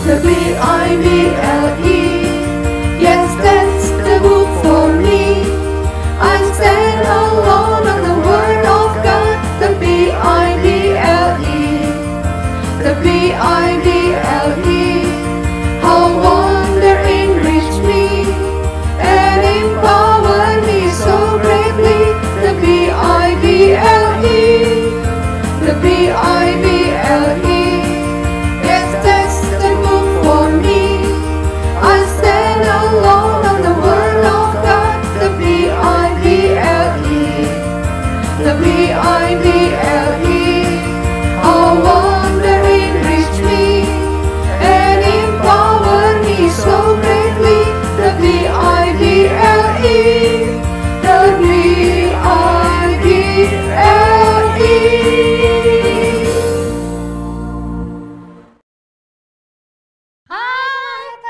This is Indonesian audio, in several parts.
the Bible. Yes, that's the book for me. I stand alone on the Word of God, the Bible. The Bible. How wonder enrich me and empower me so greatly, the Bible. The Bible. Yes, that's the book for me. I stand alone on the Word of God, the Bible. The Bible. How wonder enrich me and empower me so greatly, the Bible. The Bible.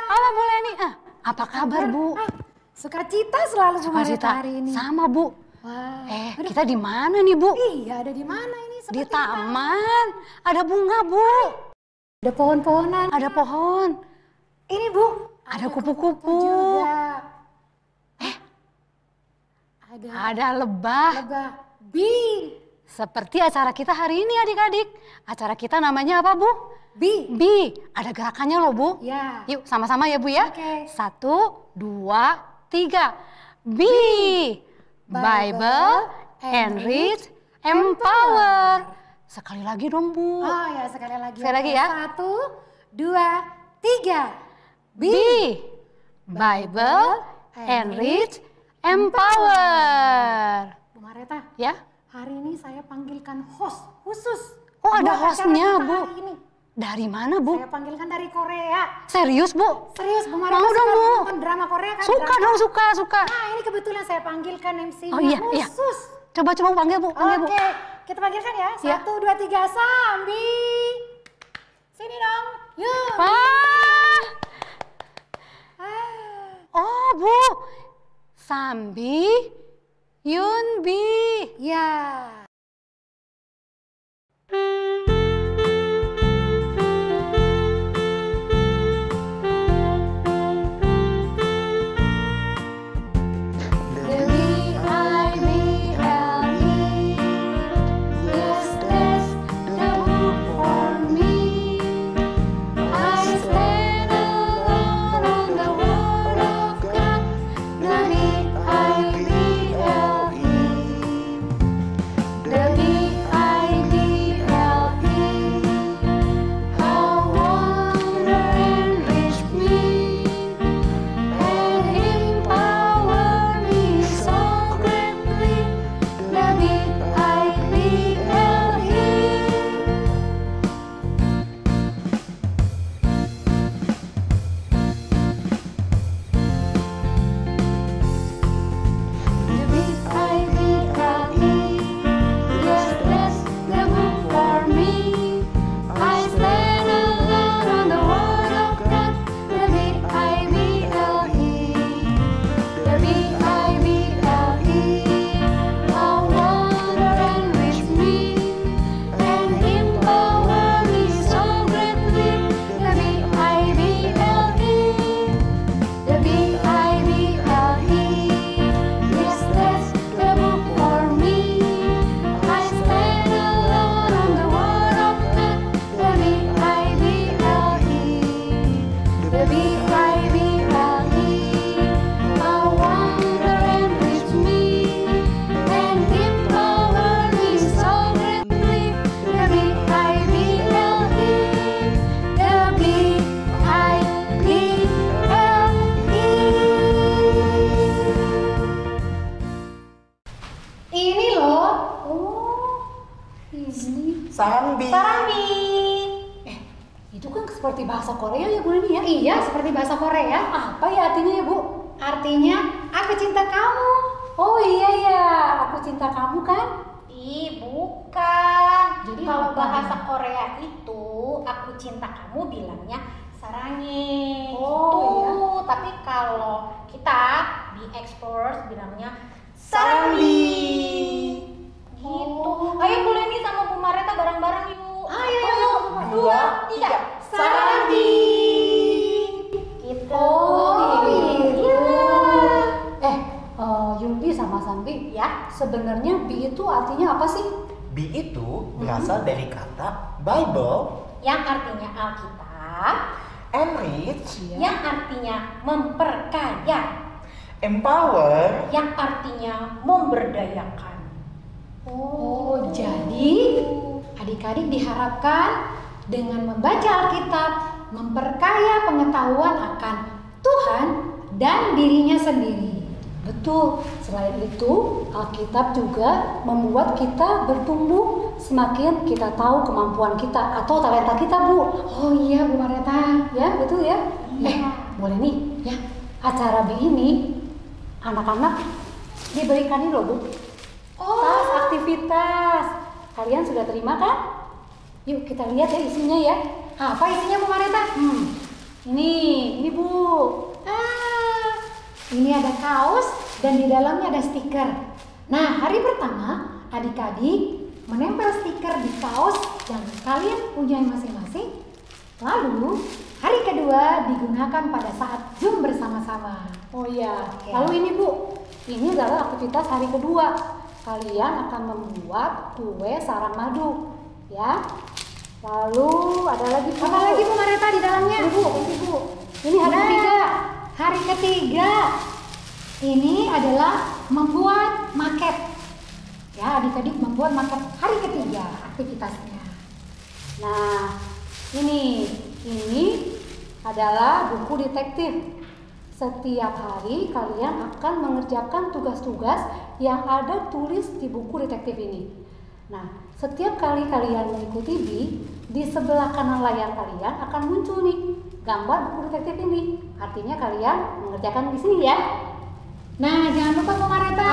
Halo Bu Leni, apa kabar Bu? Sukacita selalu Bu Marita Sukacita hari ini. sama Bu. Wah, Kita di mana nih Bu? iya ada di mana ini? Di Seperti taman. Ada bunga Bu. ada pohon-pohonan. Ada pohon. Ini Bu. Ada kupu-kupu. Juga. Ada lebah. Lebah. Bee. Seperti acara kita hari ini adik-adik. Acara kita namanya apa Bu? Bee. Bi. Ada gerakannya loh Bu. Ya. Yuk sama-sama ya Bu ya. Oke. 1, 2, 3. Bi. Bible, enrich, empower. Sekali lagi dong Bu. Oh ya sekali lagi. Sekali lagi ya. 1, 2, 3. Bi. Bible, enrich, empower. Bu Marita, Ya? hari ini saya panggilkan host khusus. Oh ada buat acara hostnya kita Bu. hari ini. Dari mana Bu? Saya panggilkan dari Korea. Serius Bu? Serius Bu Marita Mau dong suka Bu. nonton drama Korea kan? Suka Drama. dong, suka. Nah ini kebetulan saya panggilkan MC-nya Oh iya, iya. khusus. Coba panggil Bu, panggil Bu. Oke, kita panggilkan ya. Ya. 1, 2, 3, Sambi. Sini dong. Yuk. Wah. Ah. Oh Bu. Sambi, Yunbi. Ya. Sambi. Itu kan seperti bahasa Korea ya Bu Leni ya? Iya, seperti bahasa Korea. Apa ya artinya ya Bu? Artinya, aku cinta kamu. Oh iya ya, aku cinta kamu kan? Ih, bukan. Jadi kalau apa? bahasa Korea itu aku cinta kamu bilangnya sarange. Oh, gitu. iya. Tapi kalau kita di Explorers bilangnya Sambi. Gitu. Ayo Bu Leni sama Bu Mareta bareng-bareng yuk. Ayo, 1, 2, 3. Sambi. sebenarnya bi itu artinya apa sih? Bi itu berasal dari kata Bible, yang artinya Alkitab, enrich, yang artinya memperkaya, empower, yang artinya memberdayakan. Oh, jadi adik-adik diharapkan dengan membaca Alkitab memperkaya pengetahuan akan Tuhan dan dirinya sendiri. Betul, selain itu Alkitab juga membuat kita bertumbuh semakin kita tahu kemampuan kita atau talenta kita, Bu. Oh iya Bu Mareta. Ya, betul ya? Boleh nih, ya. Acara B ini anak-anak diberikan ini loh, Bu. Tas aktivitas. Kalian sudah terima kan? Yuk kita lihat ya isinya ya. Apa isinya Bu Mareta? Ini Bu. Ini ada kaos dan di dalamnya ada stiker. Nah, hari pertama adik-adik menempel stiker di kaos yang kalian punya masing-masing. Lalu hari kedua digunakan pada saat Zoom bersama-sama. Oh iya. Oke. Lalu ini Bu, ini adalah aktivitas hari kedua. Kalian akan membuat kue sarang madu, ya. Lalu ada lagi Bu. Apa lagi Bu Mareta di dalamnya? Ini Bu. Ini hari ketiga. Hari ketiga ini adalah membuat maket. Ya, adik-adik membuat maket hari ketiga aktivitasnya. Nah, ini adalah buku detektif. Setiap hari kalian akan mengerjakan tugas-tugas yang ada tulis di buku detektif ini. Nah, setiap kali kalian mengikuti di sebelah kanan layar kalian akan muncul nih gambar buku detektif ini. Artinya kalian mengerjakan di sini ya. Nah, jangan lupa Bu Mareta.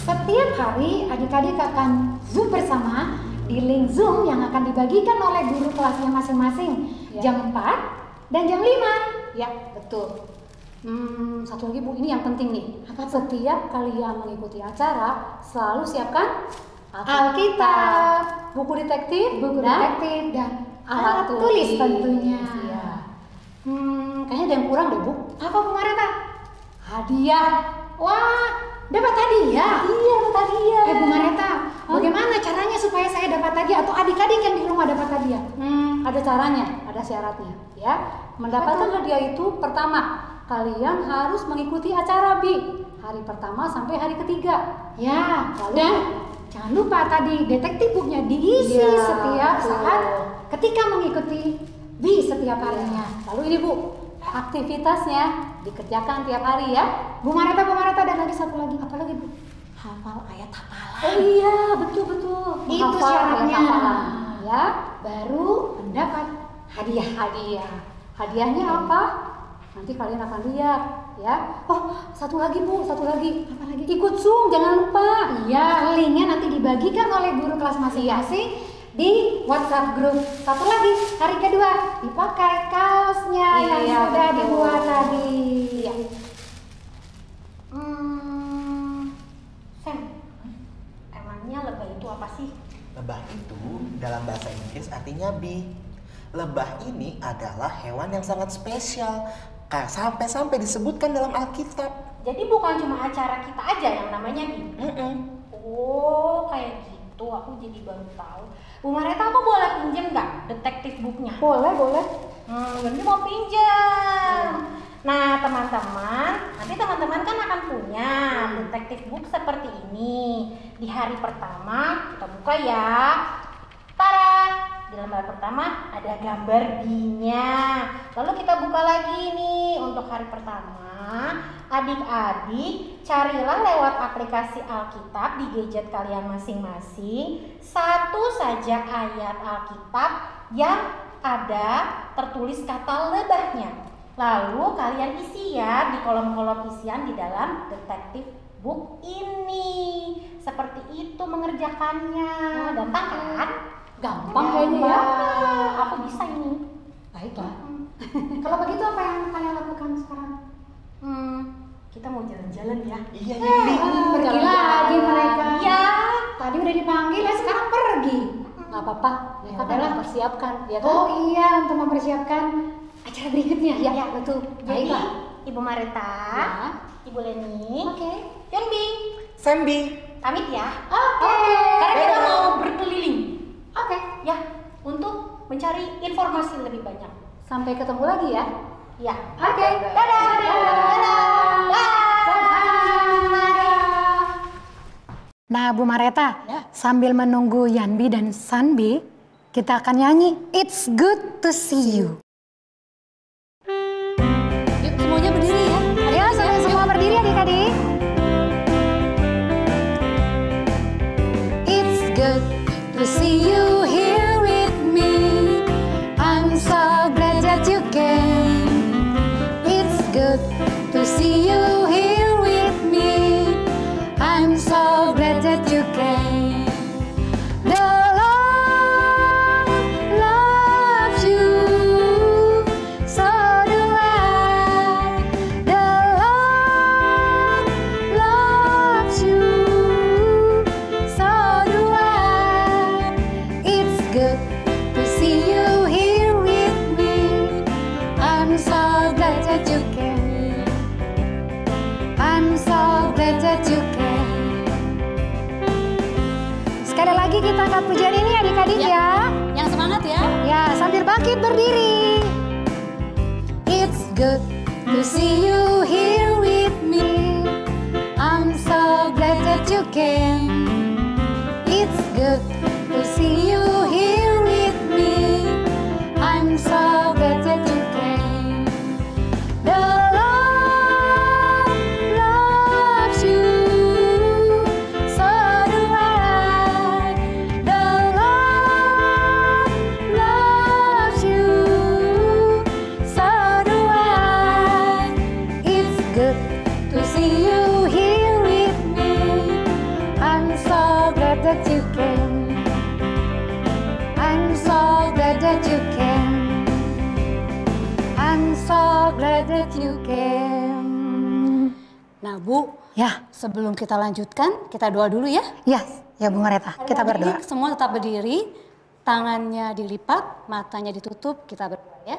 Setiap hari adik-adik akan Zoom bersama di link Zoom yang akan dibagikan oleh guru kelasnya masing-masing. Ya. Jam 4 dan jam 5. Ya, betul. Satu lagi Bu, ini yang penting nih. Setiap kalian mengikuti acara, selalu siapkan Alkitab, buku detektif, detektif dan alat tulis tentunya. Iya. Kayaknya ada yang kurang deh Bu. Apa Bu Mareta? Hadiah. Wah, dapat hadiah. Iya, dapat hadiah. Bu Mareta, bagaimana caranya supaya saya dapat hadiah atau adik-adik yang di rumah dapat hadiah? Ada caranya, ada syaratnya, ya. Mendapatkan hadiah itu pertama, kalian harus mengikuti acara B hari pertama sampai hari ketiga. Ya, Lalu, dan jangan lupa tadi detektif booknya diisi Iya, setiap betul. saat ketika mengikuti B setiap harinya. Lalu ini Bu, aktivitasnya dikerjakan tiap hari ya. Bu Mareta dan lagi satu lagi, apa lagi Bu? Hafal ayat hafalan. Oh iya, betul. Itu Menghafal syaratnya. ayat hafalan, ya. Baru mendapat hadiah. Hadiahnya apa? Nanti kalian akan lihat, ya. Oh, satu lagi Bu, Apa lagi? ikut Zoom, jangan lupa. Iya, linknya nanti dibagikan oleh guru kelas masing-masing di WhatsApp grup. Satu lagi, hari kedua dipakai kaosnya yang Iya, sudah betul. dibuat tadi. Iya. Sam, emangnya lebah itu apa sih? Lebah itu dalam bahasa Inggris artinya bee. Lebah ini adalah hewan yang sangat spesial, sampai-sampai disebutkan dalam Alkitab. Jadi bukan cuma acara kita aja yang namanya Bi. Oh, kayak gitu. Aku jadi baru tahu. Bu Mareta, aku boleh pinjem nggak detektif booknya? Boleh. Jadi mau pinjam. Nah, teman-teman, nanti teman-teman kan akan punya detektif book seperti ini. Di hari pertama kita buka ya. Tada! Di lembar pertama ada gambar B-nya. Lalu kita buka lagi nih untuk hari pertama. Adik-adik, carilah lewat aplikasi Alkitab di gadget kalian masing-masing satu saja ayat Alkitab yang ada tertulis kata lebahnya. Lalu kalian isi ya di kolom-kolom isian di dalam detektif book ini. Seperti itu mengerjakannya. Gampang kan? Gampang kayaknya ya. Aku bisa ini. Baiklah. Kalau begitu apa yang kalian lakukan sekarang? Kita mau jalan-jalan ya. Iya, Bi. Pergi lagi mereka. Iya. Tadi udah dipanggil ya, sekarang pergi. Nggak apa-apa, mereka kan Udahlah. mempersiapkan, ya kan? Oh iya, untuk mempersiapkan acara berikutnya. Iya, betul. Jadi Baiklah. Ibu Mareta, Ya. Ibu Leni, Oke. Yonbi. Sambi. pamit ya. Oke. Karena kita mau berkeliling Oke. ya untuk mencari informasi lebih banyak. Sampai ketemu lagi ya. Ya. Oke. Dadah. Nah, Bu Mareta, sambil menunggu Yanbi dan Sanbi, kita akan nyanyi It's Good to See You. Yuk semuanya berdiri ya. Ayo, semua berdiri adik-adik. It's good to see you here with me. I'm so glad that you came. It's good to see you here with me. I'm so glad that you came. The Lord loves you, so do I. The Lord loves you, so do I. It's good to see you here with me. I'm so glad that you came. I'm so glad that you came. Sekali lagi kita angkat pujian ini adik-adik ya. Yang semangat ya. Ya, sambil bangkit berdiri. It's good to see you here with me. I'm so glad that you came. It's good to see you here with me. I'm so glad that you came. The Lord loves you, so do I. The Lord loves you, so do I. It's good to see you here with me. I'm so glad that you came. I'm so glad that you came. I'm so glad that you came. Nah Bu, Ya, sebelum kita lanjutkan, kita doa dulu ya. ya, ya Bu Mareta, kita berdoa. Adik-adik semua tetap berdiri, tangannya dilipat, matanya ditutup, kita berdoa ya.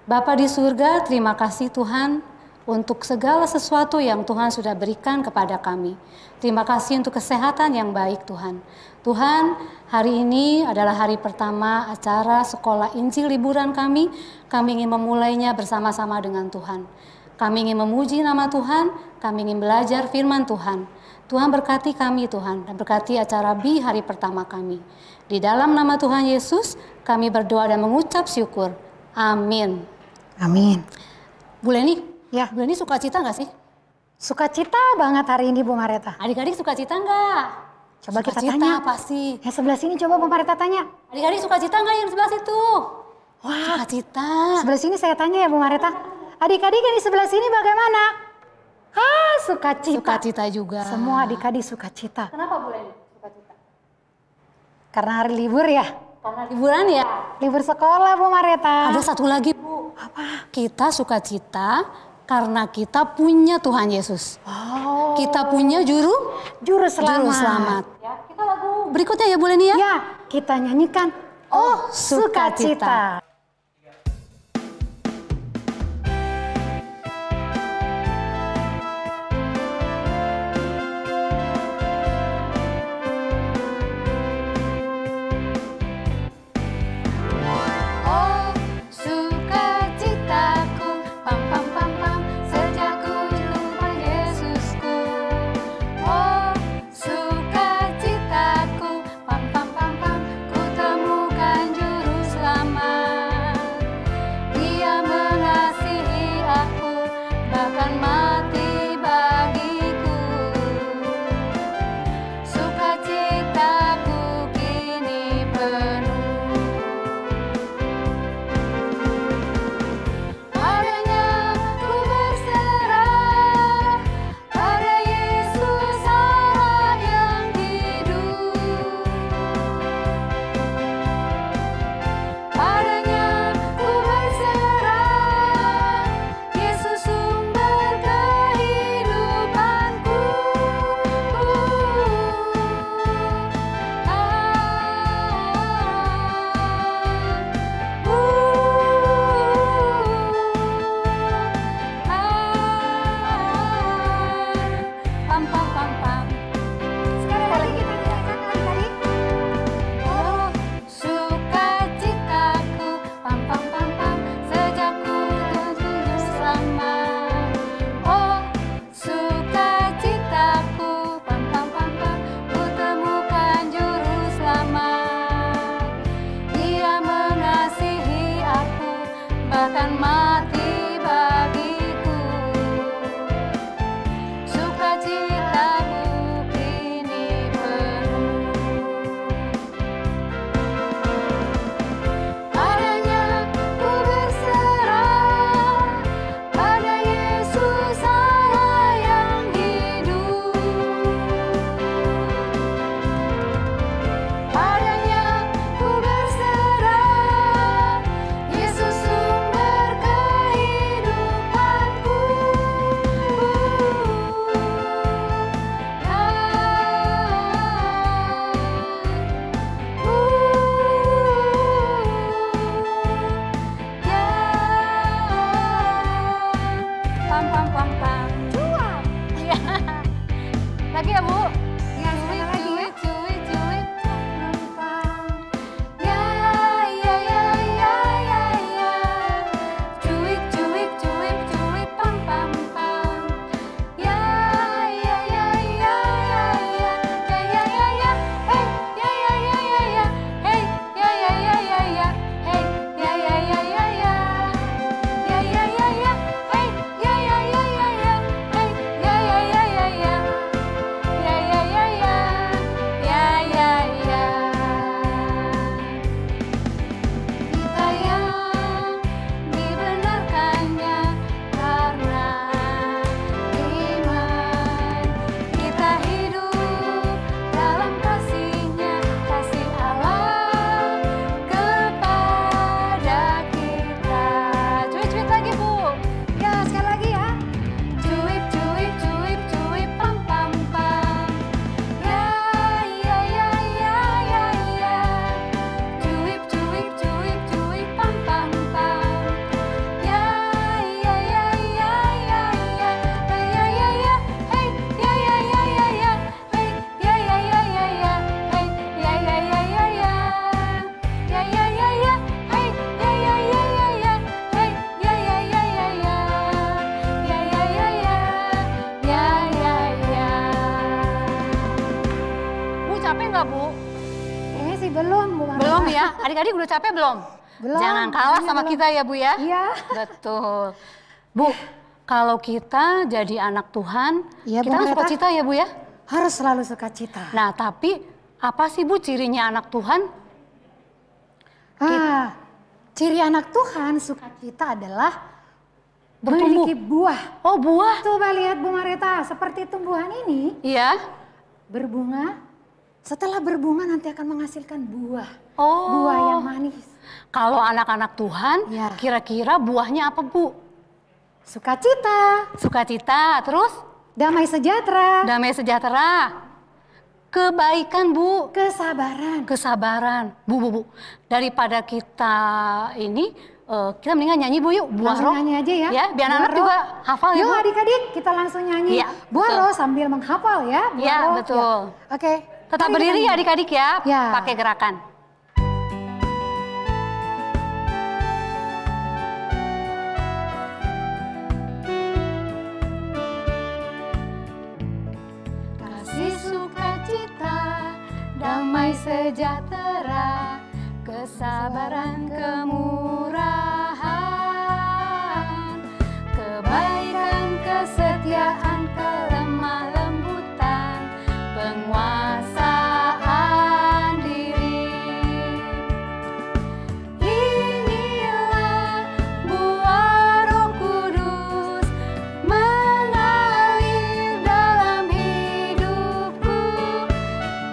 Bapa di surga, terima kasih Tuhan untuk segala sesuatu yang Tuhan sudah berikan kepada kami. Terima kasih untuk kesehatan yang baik Tuhan. Tuhan, hari ini adalah hari pertama acara sekolah Injil liburan kami. Kami ingin memulainya bersama-sama dengan Tuhan. Kami ingin memuji nama Tuhan, kami ingin belajar firman Tuhan. Tuhan berkati kami Tuhan, dan berkati acara B hari pertama kami. Di dalam nama Tuhan Yesus, kami berdoa dan mengucap syukur. Amin. Amin. Bu Leni, Ya, Bu Leni sukacita nggak sih? sukacita banget hari ini Bu Mareta. Adik-adik sukacita nggak? Coba kita Sukacita tanya. apa sih? Yang sebelah sini coba Bu Mareta tanya. Adik-adik sukacita nggak yang sebelah situ? Wah, Sukacita. sebelah sini saya tanya ya Bu Mareta. Adik-adik yang di sebelah sini bagaimana? Ah, sukacita. Sukacita juga. Semua adik-adik sukacita. Kenapa Bu Leni sukacita? Karena hari libur ya. Karena liburan ya. Libur sekolah Bu Mareta. Ada satu lagi Bu. Apa? Kita sukacita karena kita punya Tuhan Yesus. Oh, Kita punya juru selamat. juru selamat. Ya, kita lagu berikutnya ya Bu Leni ya. Ya, kita nyanyikan Oh Sukacita. Oh sukacitaku, pam pam pam pam, sejak ku jumpa Yesusku. Oh sukacitaku, pam pam pam pam, ku temukan juru selamat. akan mati bagiku. Sukacitamu kini penuh. Padanya ku berserah, pada Yesus Allah yang hidup. Padanya ku berserah, Yesus sumber kehidupanku. Pam pam pam pam. Cuap. Ya. Lagi ya, Bu? Ya, sekali lagi ya. Cuit, cuit, ya, ya, ya, ya, ya, ya. Cuit, cuit, cuit, cuit, pam, pam, pam. Ya, ya, ya, ya, ya, ya. Ya, ya, ya, ya. Hey, ya, ya, ya, ya, ya. Hey, ya, ya, ya, ya, ya. Hey, ya, ya, ya, ya, ya. Ya, ya, ya, ya. Hey, ya, ya, ya, ya, ya. Hey, ya, ya, ya, ya, ya. Ya, ya, ya, ya. Ya, ya, ya. Kita yang dibenarkannya karena iman. Kita hidup dalam kasih-Nya, kasih Allah kepada kita. Cuit-cuit lagi, Bu. Ya, sekali lagi ya. Cuip, cuip, cuip, cuip, pam, pam, pam. Ya, ya, ya, ya, ya, ya. Cuip, cuip, cuip, cuip, pam, pam, pam. Ya, ya, ya, ya, ya, ya. Ya, ya, ya, ya. Hey, ya, ya, ya, ya, ya. Hey, ya, ya, ya, ya, ya. Hey, ya, ya, ya, ya, ya. Ya, ya, ya, ya. Hey, ya, ya, ya, ya, ya. Hey, ya, ya, ya, ya, ya. Ya, ya, ya, ya. Ya, ya, ya. Bu, capek nggak, Bu? Kayaknya sih belum, Bu Marita. Belum ya? Adik-adik udah capek belum? Belum. Jangan kalah sama Belum. kita ya, Bu ya? Iya. Betul. Bu, kalau kita jadi anak Tuhan, Iya, Bu kita kan Marita. sukacita ya, Bu ya? Harus selalu sukacita. Nah, tapi apa sih, Bu, cirinya anak Tuhan? Ciri anak Tuhan sukacita adalah Bertumbuh. memiliki buah. Oh, buah. Coba lihat Bu Marita, seperti tumbuhan ini Iya. berbunga. Setelah berbunga nanti akan menghasilkan buah. Oh. Buah yang manis. Kalau anak-anak Tuhan, Ya. kira-kira buahnya apa, Bu? Sukacita, Sukacita, terus damai sejahtera, damai sejahtera, kebaikan, Bu, kesabaran. kesabaran. Bu. Daripada kita ini, kita mendingan nyanyi, Bu, yuk. Buah Langsung roh. nyanyi aja ya. Ya, biar Buah anak roh. juga hafal ya, Yuk Bu. adik-adik kita langsung nyanyi. Iya, Buah betul. roh sambil menghafal ya. Buah Iya, roh. betul. Ya. Oke. Tetap mari kita berdiri ya nyanyi. adik-adik ya, Ya. pakai gerakan. Kasih sukacita, damai sejahtera, kesabaran, kemurahan, kebaikan, kesetiaan, kelemah lembutan, penguasaan diri. Inilah buah Roh Kudus mengalir dalam hidupku.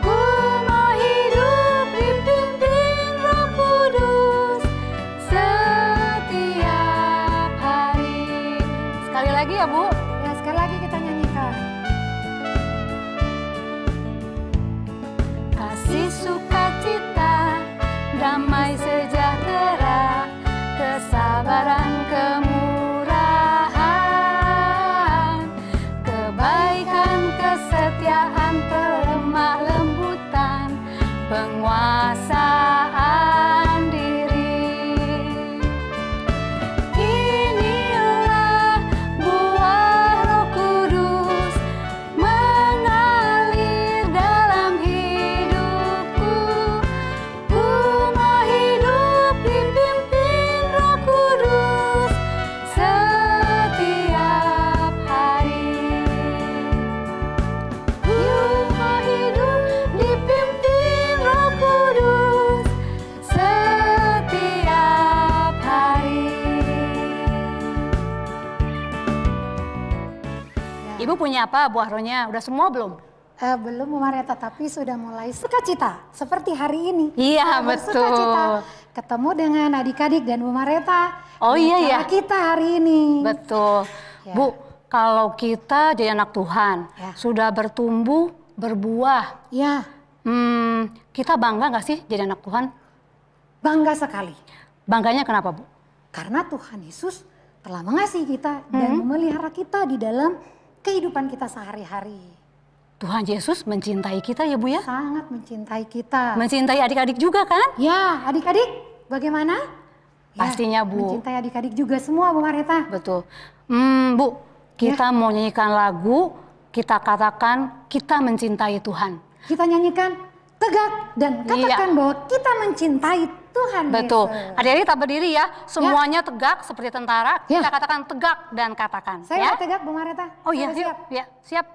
Ku mau hidup dipimpin Roh Kudus. Ibu punya apa Bu Ahronya? Udah semua belum? Belum Bu Marieta, tapi sudah mulai sukacita seperti hari ini. Iya, Bersukacita betul. ketemu dengan adik-adik dan Bu Marieta. Oh di iya ya. acara kita hari ini. Betul. Ya. Bu, kalau kita jadi anak Tuhan, Ya. sudah bertumbuh, berbuah, Ya, kita bangga nggak sih jadi anak Tuhan? bangga sekali. Bangganya kenapa Bu? Karena Tuhan Yesus telah mengasihi kita dan memelihara kita di dalam kehidupan kita sehari-hari. Tuhan Yesus mencintai kita ya Bu ya? Sangat mencintai kita. Mencintai adik-adik juga kan? Ya, adik-adik bagaimana? Ya, Pastinya Bu. mencintai adik-adik juga semua Bu Marieta. Betul. Bu, kita mau nyanyikan lagu, kita katakan kita mencintai Tuhan. Kita nyanyikan tegak dan katakan bahwa kita mencintai Tuhan Betul. Yesus. Adik-adik kita berdiri ya, semuanya tegak seperti tentara. Ya. Kita katakan tegak dan katakan. Saya ya? mau tegak Bu Marieta. Oh iya, Saya yuk. siap. Ya, siap.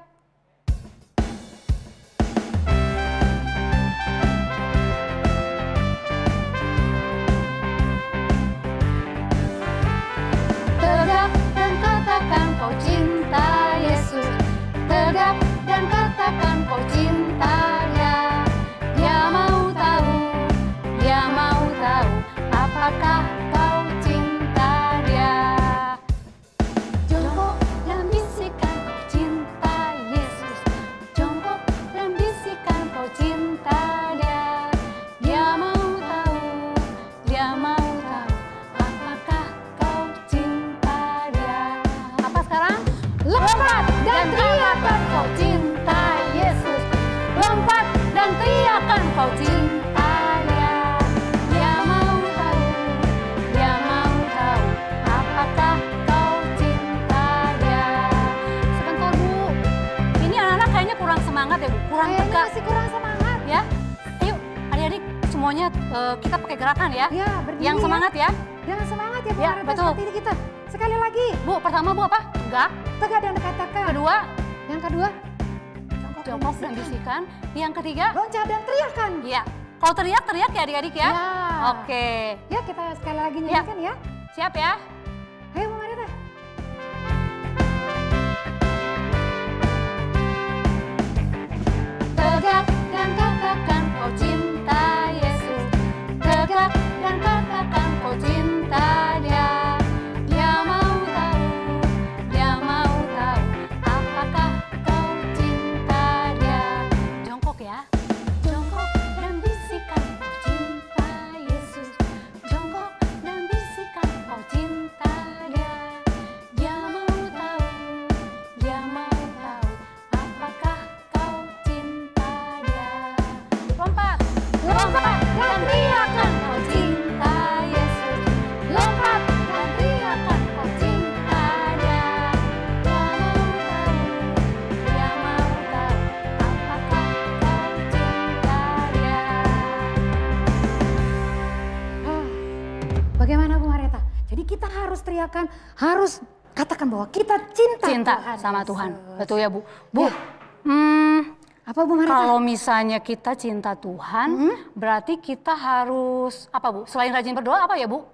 Tegak dan katakan kau cinta Yesus. Tegak dan katakan kau cinta Dia. Dia mau tahu apakah kau cinta Dia. Jongkok dan bisikan kau cinta Yesus. Jongkok dan bisikan kau cinta Dia. Dia mau tahu apakah kau cinta Dia. Apa sekarang? Lompat dan teriakan kau cinta Yesus. Lompat dan teriakan kau cinta Dia. Dia mau tahu apakah kau cinta Dia. Sebentar Bu, ini anak-anak kayaknya kurang semangat ya Bu, kurang Kayaknya tegak masih kurang semangat. ya. Ayo adik-adik semuanya kita pakai gerakan ya. Ya, berdiri Yang ya. semangat ya. Jangan semangat ya Bu Ya, Marieta, betul. seperti kita. Sekali lagi, Bu, pertama Bu apa? Tegak. tegak dan katakan. Kedua, Yang kedua, jongkok dan bisikan. Yang ketiga, loncat dan teriakan. iya. Kalau teriak ya adik-adik ya. Ya. Oke. Ya, kita sekali lagi nyanyikan ya. Siap ya? Ayo Bu Marieta. Tegak dan katakan kau cinta Yesus. Tegak dan katakan kau cinta Dia. Dia mau tahu apakah kau cinta Dia. Jongkok ya. Jongkok dan bisikan kau cinta Yesus. Jongkok dan bisikan kau cinta Dia. Dia mau tahu apakah kau cinta Dia. Lompat dan teriakan kau cinta Yesus. Lompat dan teriakan kau cinta Dia. Dia mau tahu apakah kau cinta Dia. Bagaimana Bu Marieta? Jadi kita harus teriakan, harus katakan bahwa kita cinta Tuhan sama Yesus. Tuhan. Betul ya Bu? Bu, Ya. Apa Bu Marieta? kalau misalnya kita cinta Tuhan, berarti kita harus apa Bu? Selain rajin berdoa apa ya Bu?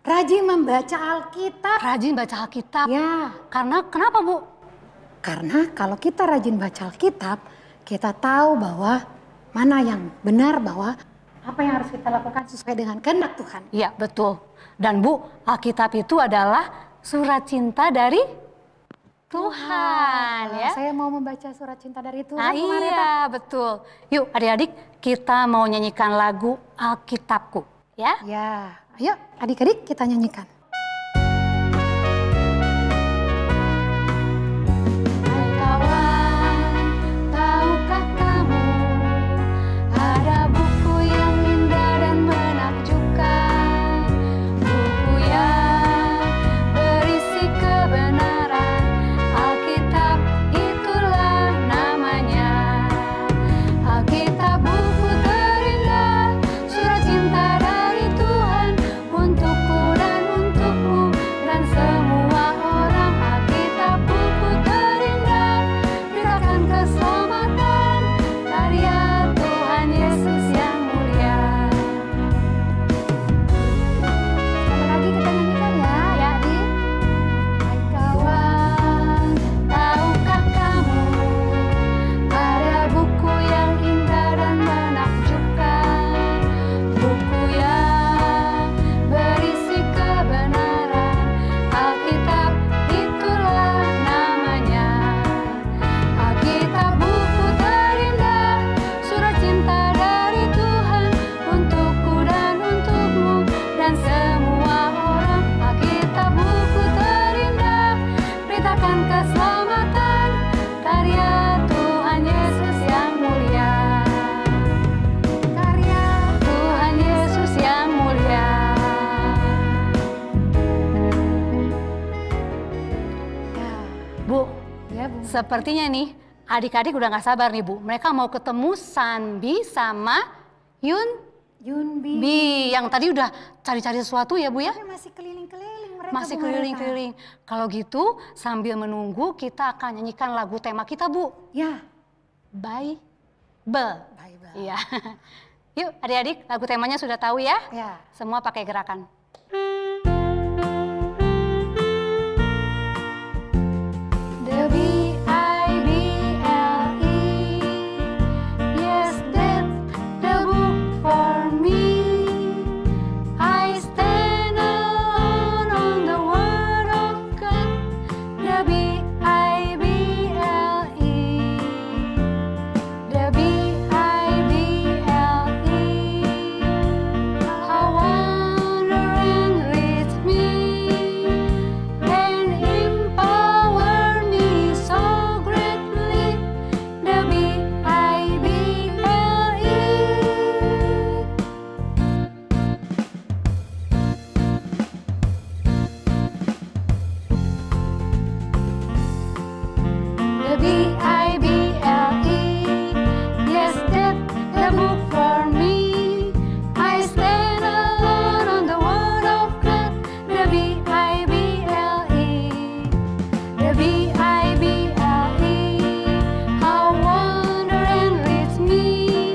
Rajin membaca Alkitab. Rajin baca Alkitab. Ya, Karena kenapa Bu? karena kalau kita rajin baca Alkitab, kita tahu bahwa mana yang benar, bahwa apa yang harus kita lakukan sesuai dengan kehendak Tuhan. Iya betul. Dan Bu, Alkitab itu adalah surat cinta dari Tuhan ya. Saya mau membaca surat cinta dari Tuhan, Nah, Bu Marieta. iya betul. Yuk adik-adik kita mau nyanyikan lagu Alkitabku ya. Ya, ayo adik-adik kita nyanyikan. Hai kawan, tahukah kamu ada buku yang indah dan menakjubkan, buku yang berisi kebenaran, Alkitab itulah namanya. Alkitab buku terindah, surat cinta dari Tuhan untukku dan untuk Sepertinya nih, adik-adik udah gak sabar nih Bu. Mereka mau ketemu Sanbi sama Yunbi. Yang tadi udah cari-cari sesuatu ya Bu ya? Masih keliling-keliling mereka. Masih keliling-keliling. Kalau gitu sambil menunggu kita akan nyanyikan lagu tema kita Bu. Ya. Bible. Iya. Yuk adik-adik, lagu temanya sudah tahu ya? Ya. Semua pakai gerakan. The B-I-B-L-E. Yes, that's the book for me. I stand alone on the word of God. The B-I-B-L-E. The B-I-B-L-E. How wonder and reach me and empower me so greatly. The B-I-B-L-E. The B-I-B-L-E. Yes, that's the book for me. I stand alone on the word of God. The B-I-B-L-E. The B-I-B-L-E. How wonder and reach me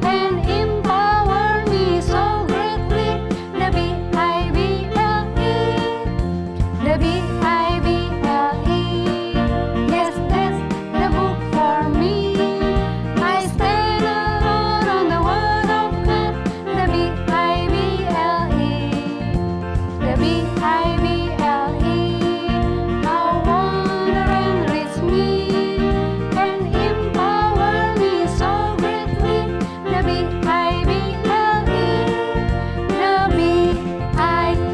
and empower me so greatly. The B-I-B-L-E. The B-I-B-L-E. Yes, that's the book for me. I stand alone on the word of God. The B-I-B-L-E. The B-I-B-L-E. How wonder and reach me and empower me so greatly. The B-I-B-L-E. The B-I-B-L-E.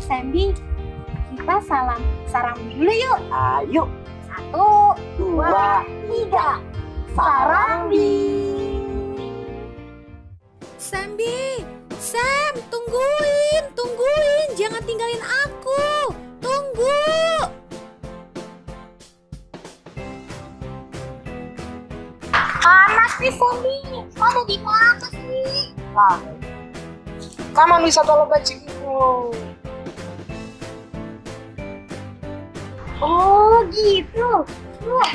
Sandy, kita sarang dulu yuk. Ayo, 1, 2, 3. Sarambi. Sambi, Sam, tungguin, jangan tinggalin aku. Tunggu. Panas nih Sandy. Ada di mana sih? Taman Wisata Lebah Cikgu. Oh gitu. Wah,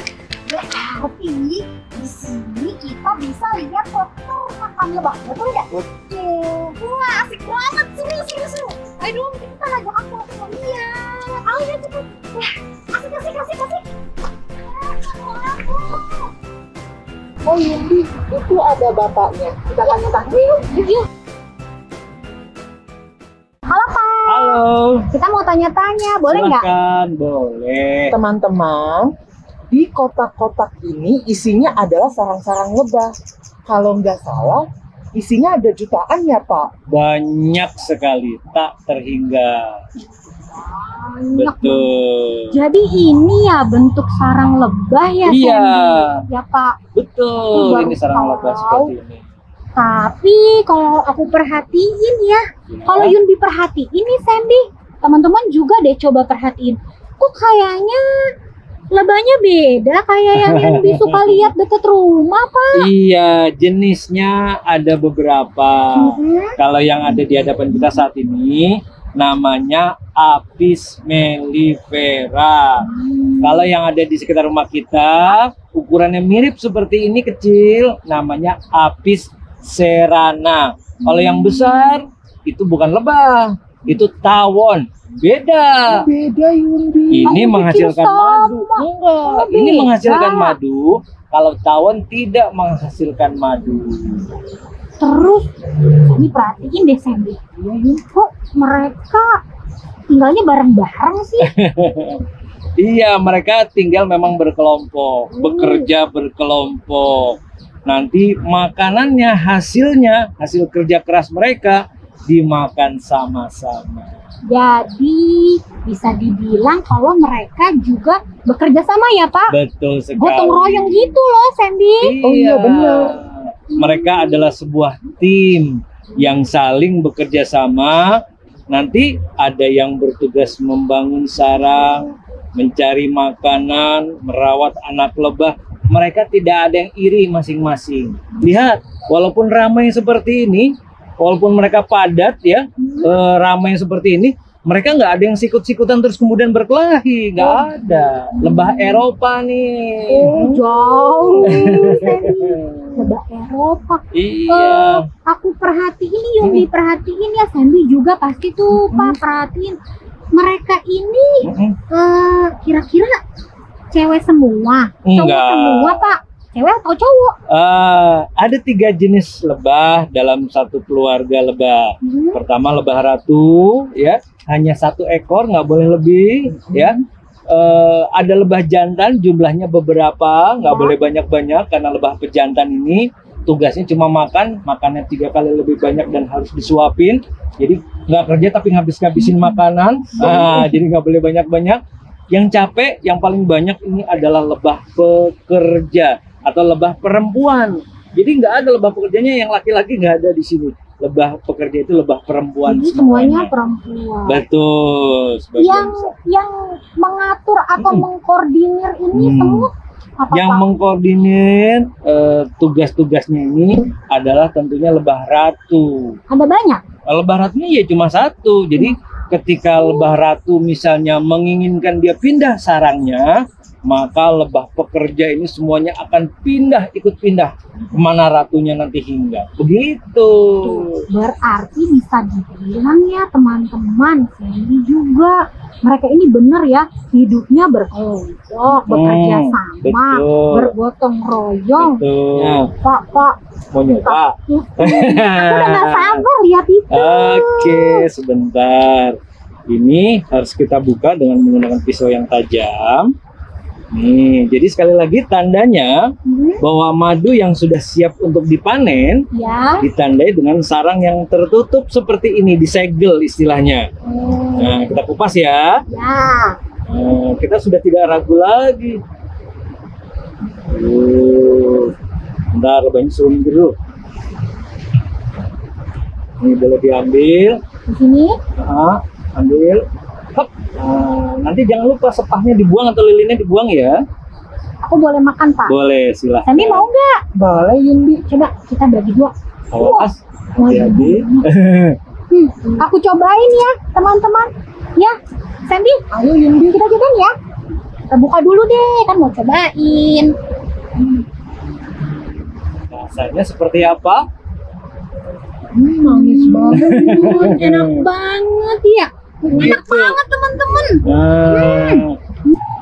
berarti di sini kita bisa lihat peternakan lebah, betul nggak? Betul. Wah, asik banget, seru. Ayo dong, kita ajak aku lihat. Ayo cepet. Wah, asik. Oh Yunbi, itu ada bapaknya. Kita tanya tanya. Yuk. Halo Pak. Halo, Kita mau tanya-tanya, boleh nggak? silakan, boleh. Teman-teman, di kotak-kotak ini isinya adalah sarang-sarang lebah. Kalau nggak salah, isinya ada jutaan ya Pak? Banyak sekali, tak terhingga. Banyak. Betul. Jadi ini ya bentuk sarang lebah ya, Iya. Sandy? Ya Pak. Betul, Baru ini sarang lebah tahu. seperti ini. Tapi kalau aku perhatiin ya, kalau Yunbi perhatiin nih Sandy, teman-teman juga deh coba perhatiin. Kok kayaknya lebahnya beda kayak yang Yunbi suka lihat deket rumah Pak. Iya, jenisnya ada beberapa. Kalau yang ada di hadapan kita saat ini namanya Apis mellifera. Kalau yang ada di sekitar rumah kita ukurannya mirip seperti ini kecil, namanya Apis cerana. Kalau yang besar itu bukan lebah, itu tawon. Beda. Beda Yunbi. Ini Aku menghasilkan pikir madu. sama. Enggak, Oh, ini beda. menghasilkan madu. Kalau tawon tidak menghasilkan madu. Terus ini perhatiin deh Sandy. Kok mereka tinggalnya bareng-bareng sih? Iya, mereka tinggal memang berkelompok, bekerja berkelompok. Nanti makanannya, hasil kerja keras mereka dimakan sama-sama. Jadi bisa dibilang kalau mereka juga bekerja sama ya Pak? Betul sekali. Gotong royong gitu loh Sandy. Oh iya, benar. mereka adalah sebuah tim yang saling bekerja sama. Nanti ada yang bertugas membangun sarang, mencari makanan, merawat anak lebah. Mereka tidak ada yang iri masing-masing. Lihat, walaupun ramai seperti ini, walaupun mereka padat ya, ramai seperti ini, mereka nggak ada yang sikut-sikutan terus kemudian berkelahi, nggak ada. Lebah Eropa nih. Jauh. Lebah Eropa. Iya. Aku perhatiin, Yumi perhatiin ya, Sandy juga pasti tuh Pak perhatiin. Mereka ini kira-kira cewek semua, cowok Enggak. semua Pak, cewek atau cowok? Ada 3 jenis lebah dalam satu keluarga lebah. Pertama lebah ratu, ya, hanya 1 ekor, nggak boleh lebih, ya. Ada lebah jantan, jumlahnya beberapa, nggak boleh banyak-banyak karena lebah pejantan ini tugasnya cuma makannya 3 kali lebih banyak dan harus disuapin. Jadi nggak kerja tapi ngabis-ngabisin makanan. Jadi nggak boleh banyak-banyak. Yang capek, yang paling banyak ini adalah lebah pekerja atau lebah perempuan. Jadi nggak ada lebah pekerjanya yang laki-laki, nggak ada di sini. Lebah pekerja itu lebah perempuan. Jadi semuanya perempuan. Betul. Yang mengatur atau mengkoordinir ini semua apa Yang Pak? mengkoordinir tugas-tugasnya ini adalah tentunya lebah ratu. Ada banyak? Lebah ratunya ya cuma 1. Jadi ketika lebah ratu misalnya menginginkan dia pindah sarangnya, maka lebah pekerja ini semuanya akan ikut pindah kemana ratunya nanti hinggap. Begitu. Berarti bisa dibilang ya teman-teman, Sandy juga mereka ini benar ya hidupnya berkelompok, bekerja sama, betul. bergotong royong. Betul. Pak, Mau nyoba? aku udah gak sabar lihat itu. Oke, sebentar. Ini harus kita buka dengan menggunakan pisau yang tajam. Nih, jadi sekali lagi tandanya bahwa madu yang sudah siap untuk dipanen Ya. ditandai dengan sarang yang tertutup seperti ini, disegel istilahnya. Nah, kita kupas ya. Ya. Nah, kita sudah tidak ragu lagi. Bentar, lebahnya suruh minggir dulu. Ini boleh diambil. Di sini. Ambil. Hop. Nanti jangan lupa sepahnya dibuang atau lilinnya dibuang ya. Aku boleh makan Pak? Boleh, silahkan. Sandy mau nggak? Boleh Yindi. Coba kita bagi 2. Awas, hati-hati. Aku cobain ya teman-teman. Ya, Sandy. Ayo Yindi kita cobain ya. Kita buka dulu deh, kan mau cobain. Rasanya seperti apa? Manis banget, enak banget ya. Enak banget teman-teman.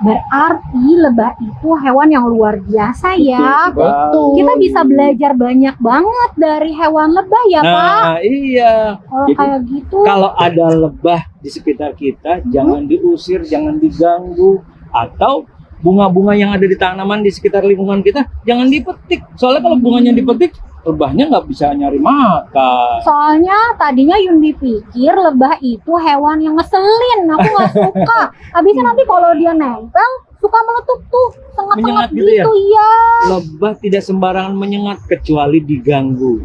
Berarti lebah itu hewan yang luar biasa ya. Betul. Kita bisa belajar banyak banget dari hewan lebah ya Pak. Nah, iya. Kalau Jadi, kayak gitu. kalau ada lebah di sekitar kita, jangan diusir, jangan diganggu, atau bunga-bunga yang ada di tanaman di sekitar lingkungan kita jangan dipetik. Soalnya kalau bunganya dipetik, lebahnya nggak bisa nyari makan. Soalnya tadinya Yundi pikir lebah itu hewan yang ngeselin. Aku nggak suka. Habisnya nanti kalau dia nempel suka meletup tuh Menyengat tengah-tengah gitu ya? ya. Lebah tidak sembarangan menyengat kecuali diganggu.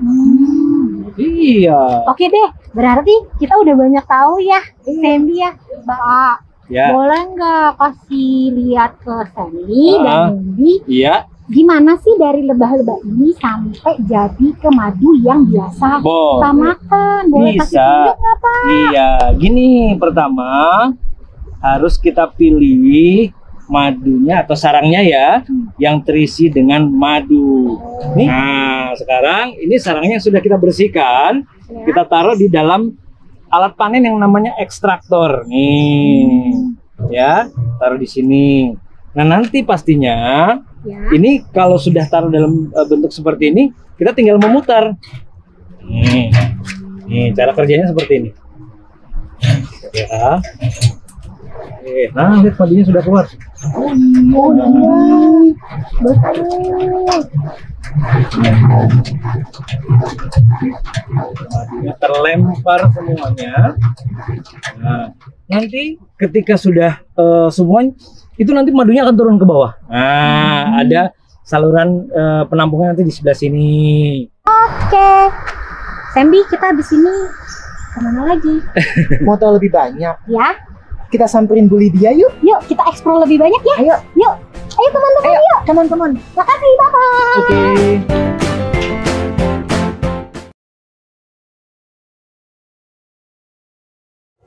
Iya. Oke deh, berarti kita udah banyak tahu ya, Sandy ya. Pak, Ya. boleh nggak kasih lihat ke Sandy dan Yundi Iya. gimana sih dari lebah-lebah ini sampai jadi ke madu yang biasa kita makan? Boleh kasih Bisa. tunjuk nggak Pak? Iya, gini, pertama harus kita pilih madunya atau sarangnya ya yang terisi dengan madu. Nah, sekarang ini sarangnya yang sudah kita bersihkan, kita taruh di dalam alat panen yang namanya ekstraktor. Nih, ya, taruh di sini. Nah, nanti pastinya ini kalau sudah taruh dalam bentuk seperti ini, kita tinggal memutar. Nih, cara kerjanya seperti ini. Ya. Nah, lihat madunya sudah keluar. Madunya terlempar semuanya. Nah, nanti ketika sudah semuanya, itu nanti madunya akan turun ke bawah. Nah, ada saluran penampungan nanti di sebelah sini. Oke. Sambi, kita habis ini kemana lagi? Mau tahu lebih banyak? Ya. Kita samperin Bu Lydia yuk. Yuk, kita explore lebih banyak ya. Ayo. Yuk. Ayo teman-teman, yuk. Teman-teman. Makasih, bye-bye. Oke.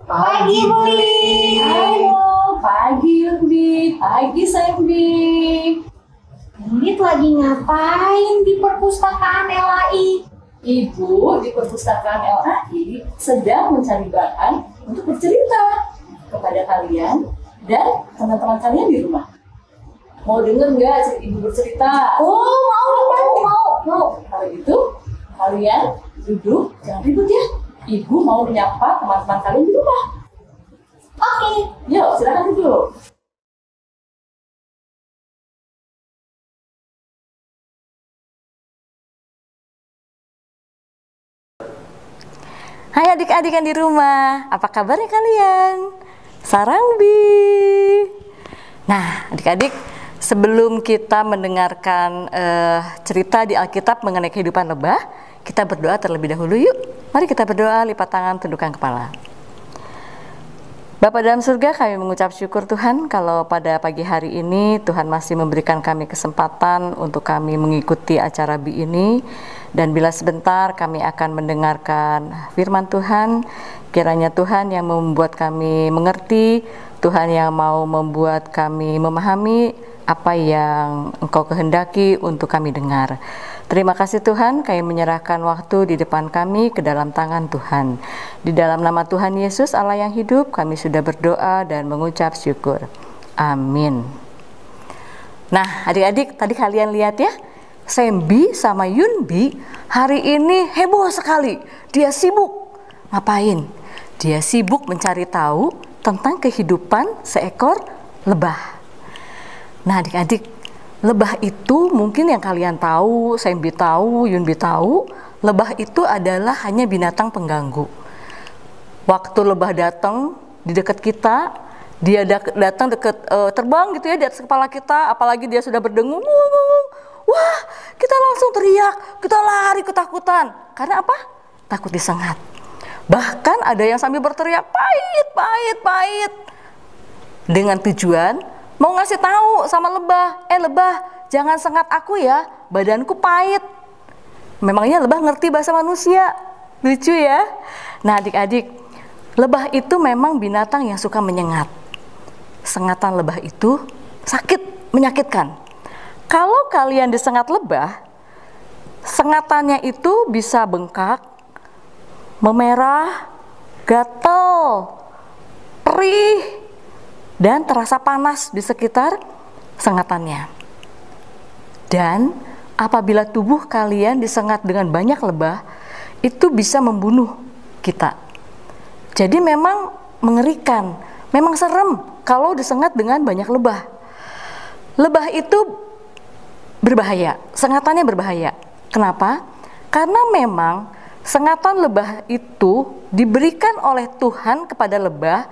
Pagi, Buli. Halo, pagi Yunbi, pagi Sembi. Buli lagi ngapain di perpustakaan LAI? Ibu di perpustakaan LAI sedang mencari bahan untuk bercerita kepada kalian dan teman-teman kalian di rumah. Mau denger nggak ibu bercerita? Oh, mau. Kalau gitu, kalian duduk, jangan ribut ya. Ibu mau menyapa teman-teman kalian di rumah. Oke. Yuk, silakan duduk. Hai adik-adik yang di rumah, apa kabarnya kalian? Sarangbi. Nah, adik-adik, sebelum kita mendengarkan cerita di Alkitab mengenai kehidupan lebah, kita berdoa terlebih dahulu yuk. Mari kita berdoa, lipat tangan, tundukkan kepala. Bapa dalam surga, kami mengucap syukur Tuhan kalau pada pagi hari ini Tuhan masih memberikan kami kesempatan untuk kami mengikuti acara BI ini. Dan bila sebentar kami akan mendengarkan firman Tuhan, kiranya Tuhan yang membuat kami mengerti, Tuhan yang mau membuat kami memahami apa yang Engkau kehendaki untuk kami dengar. Terima kasih Tuhan, kami menyerahkan waktu di depan kami ke dalam tangan Tuhan. Di dalam nama Tuhan Yesus Allah yang hidup, kami sudah berdoa dan mengucap syukur. Amin. Nah, adik-adik, tadi kalian lihat ya, Sembi sama Yunbi hari ini heboh sekali. Dia sibuk. Ngapain? Dia sibuk mencari tahu tentang kehidupan seekor lebah. Nah, adik-adik, lebah itu mungkin yang kalian tahu, Sembi tahu, Yunbi tahu, lebah itu adalah hanya binatang pengganggu. Waktu lebah datang di dekat kita, dia datang dekat terbang gitu ya di atas kepala kita, apalagi dia sudah berdengung, wah, kita langsung teriak, kita lari ketakutan. Karena apa? Takut disengat. Bahkan ada yang sambil berteriak, pahit, pahit, pahit. Dengan tujuan mau ngasih tahu sama lebah, lebah, jangan sengat aku ya, badanku pahit. Memangnya lebah ngerti bahasa manusia? Lucu ya. Nah adik-adik, lebah itu memang binatang yang suka menyengat. Sengatan lebah itu sakit, menyakitkan. Kalau kalian disengat lebah, sengatannya itu bisa bengkak, memerah, gatal, perih, dan terasa panas di sekitar sengatannya. Dan apabila tubuh kalian disengat dengan banyak lebah, itu bisa membunuh kita. Jadi memang mengerikan, memang serem kalau disengat dengan banyak lebah. Lebah itu berbahaya, sengatannya berbahaya. Kenapa? Karena memang sengatan lebah itu diberikan oleh Tuhan kepada lebah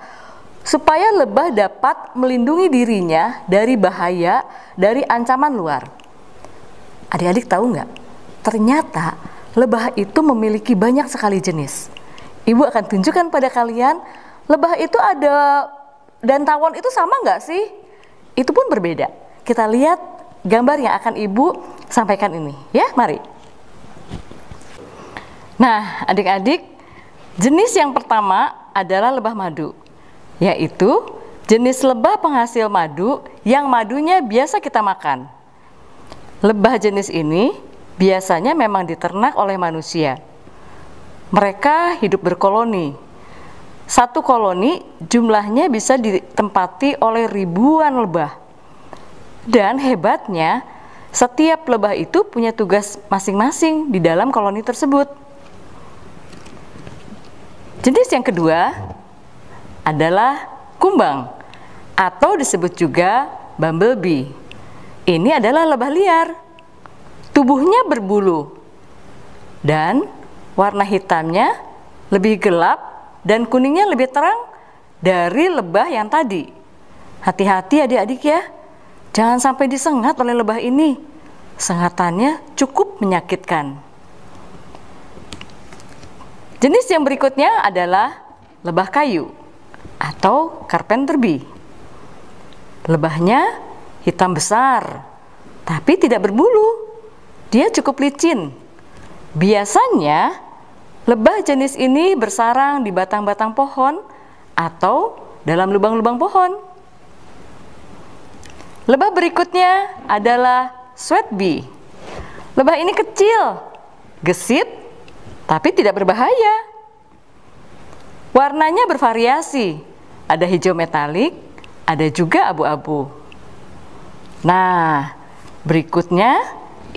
supaya lebah dapat melindungi dirinya dari bahaya, dari ancaman luar. Adik-adik tahu nggak? Ternyata lebah itu memiliki banyak sekali jenis. Ibu akan tunjukkan pada kalian, lebah itu ada, dan tawon itu sama nggak sih? Itu pun berbeda. Kita lihat gambar yang akan Ibu sampaikan ini, ya, mari. Nah, adik-adik, jenis yang pertama adalah lebah madu, yaitu jenis lebah penghasil madu yang madunya biasa kita makan. Lebah jenis ini biasanya memang diternak oleh manusia. Mereka hidup berkoloni. Satu koloni jumlahnya bisa ditempati oleh ribuan lebah. Dan hebatnya, setiap lebah itu punya tugas masing-masing di dalam koloni tersebut. Jenis yang kedua adalah kumbang atau disebut juga bumblebee. Ini adalah lebah liar. Tubuhnya berbulu dan warna hitamnya lebih gelap dan kuningnya lebih terang dari lebah yang tadi. Hati-hati adik-adik ya, jangan sampai disengat oleh lebah ini. Sengatannya cukup menyakitkan. Jenis yang berikutnya adalah lebah kayu atau carpenter bee. Lebahnya hitam besar, tapi tidak berbulu. Dia cukup licin. Biasanya, lebah jenis ini bersarang di batang-batang pohon atau dalam lubang-lubang pohon. Lebah berikutnya adalah sweat bee. Lebah ini kecil, gesit, tapi tidak berbahaya. Warnanya bervariasi, ada hijau metalik, ada juga abu-abu. Nah, berikutnya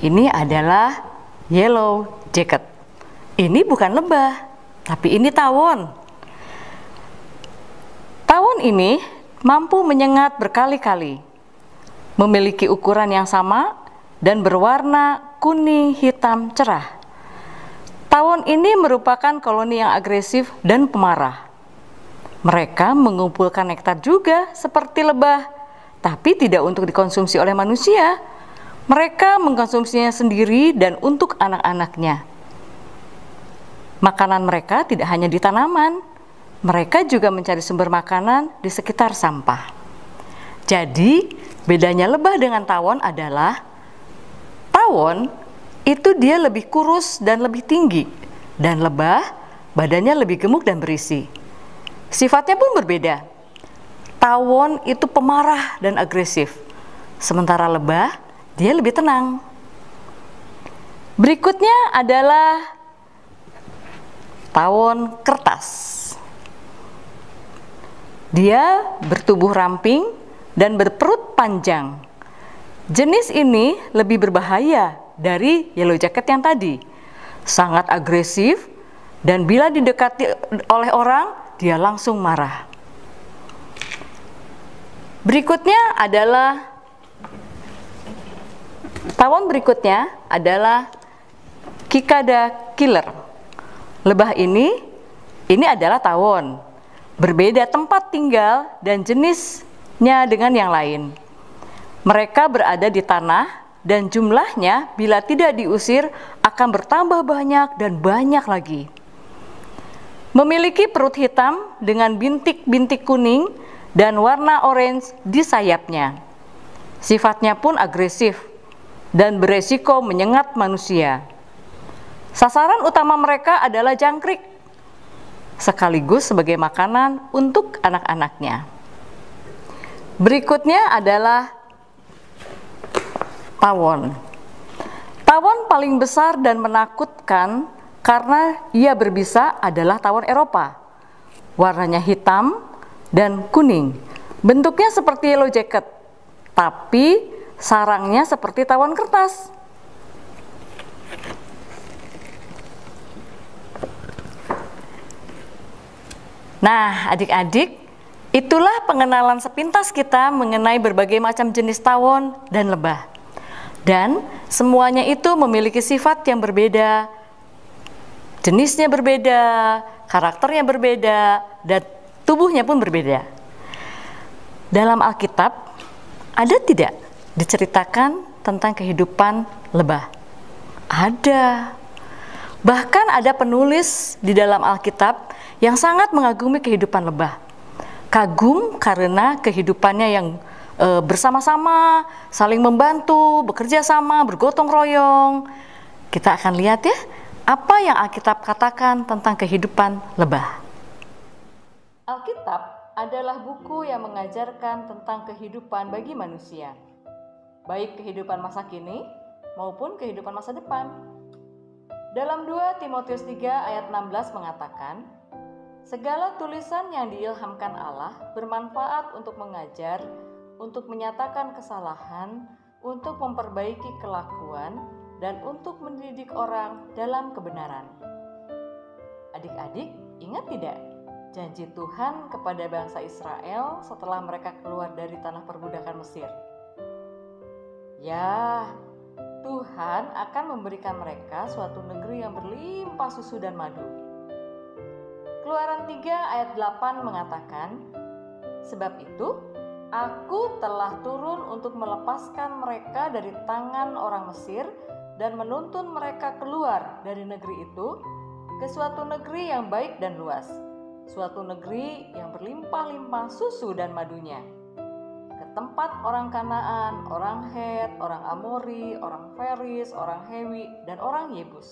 ini adalah yellow jacket. Ini bukan lebah, tapi ini tawon. Tawon ini mampu menyengat berkali-kali, memiliki ukuran yang sama dan berwarna kuning hitam cerah. Tawon ini merupakan koloni yang agresif dan pemarah. Mereka mengumpulkan nektar juga seperti lebah, tapi tidak untuk dikonsumsi oleh manusia. Mereka mengkonsumsinya sendiri dan untuk anak-anaknya. Makanan mereka tidak hanya di tanaman, mereka juga mencari sumber makanan di sekitar sampah. Jadi, bedanya lebah dengan tawon adalah tawon itu dia lebih kurus dan lebih tinggi, dan lebah badannya lebih gemuk dan berisi. Sifatnya pun berbeda. Tawon itu pemarah dan agresif, sementara lebah dia lebih tenang. Berikutnya adalah tawon kertas. Dia bertubuh ramping dan berperut panjang. Jenis ini lebih berbahaya dari yellow jacket yang tadi. Sangat agresif dan bila didekati oleh orang, dia langsung marah. Berikutnya adalah tawon berikutnya adalah cicada killer. Lebah ini adalah tawon. Berbeda tempat tinggal dan jenisnya dengan yang lain. Mereka berada di tanah dan jumlahnya bila tidak diusir akan bertambah banyak dan banyak lagi. Memiliki perut hitam dengan bintik-bintik kuning dan warna orange di sayapnya. Sifatnya pun agresif dan beresiko menyengat manusia. Sasaran utama mereka adalah jangkrik, sekaligus sebagai makanan untuk anak-anaknya. Berikutnya adalah tawon. Tawon paling besar dan menakutkan karena ia berbisa adalah tawon Eropa. Warnanya hitam dan kuning. Bentuknya seperti yellow jacket, tapi sarangnya seperti tawon kertas. Nah, adik-adik, itulah pengenalan sepintas kita mengenai berbagai macam jenis tawon dan lebah. Dan semuanya itu memiliki sifat yang berbeda, jenisnya berbeda, karakternya berbeda, dan tubuhnya pun berbeda. Dalam Alkitab, ada tidak diceritakan tentang kehidupan lebah? Ada. Bahkan ada penulis di dalam Alkitab yang sangat mengagumi kehidupan lebah. Kagum karena kehidupannya yang bersama-sama, saling membantu, bekerja sama, bergotong royong. Kita akan lihat ya, apa yang Alkitab katakan tentang kehidupan lebah. Alkitab adalah buku yang mengajarkan tentang kehidupan bagi manusia, baik kehidupan masa kini maupun kehidupan masa depan. Dalam 2 Timotius 3 ayat 16 mengatakan, segala tulisan yang diilhamkan Allah bermanfaat untuk mengajar, untuk menyatakan kesalahan, untuk memperbaiki kelakuan, dan untuk mendidik orang dalam kebenaran. Adik-adik, ingat tidak janji Tuhan kepada bangsa Israel setelah mereka keluar dari tanah perbudakan Mesir? Ya, Tuhan akan memberikan mereka suatu negeri yang berlimpah susu dan madu. Keluaran 3 ayat 8 mengatakan, sebab itu Aku telah turun untuk melepaskan mereka dari tangan orang Mesir dan menuntun mereka keluar dari negeri itu ke suatu negeri yang baik dan luas, suatu negeri yang berlimpah-limpah susu dan madunya, ke tempat orang Kanaan, orang Het, orang Amori, orang Feris, orang Hewi, dan orang Yebus.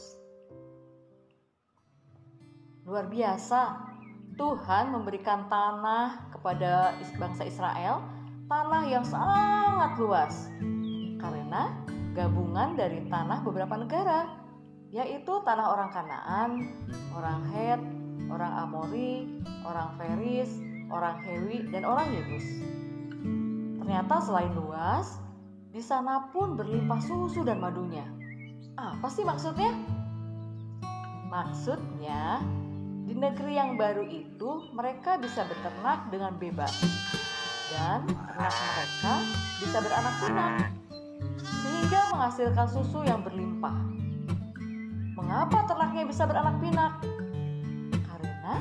Luar biasa, Tuhan memberikan tanah kepada bangsa Israel, tanah yang sangat luas, karena gabungan dari tanah beberapa negara, yaitu tanah orang Kanaan, orang Het, orang Amori, orang Feris, orang Hewi, dan orang Yebus. Ternyata selain luas, di sana pun berlimpah susu dan madunya. Apa sih maksudnya? Maksudnya, di negeri yang baru itu mereka bisa beternak dengan bebas, dan ternak mereka bisa beranak pinak, sehingga menghasilkan susu yang berlimpah. Mengapa ternaknya bisa beranak pinak? Karena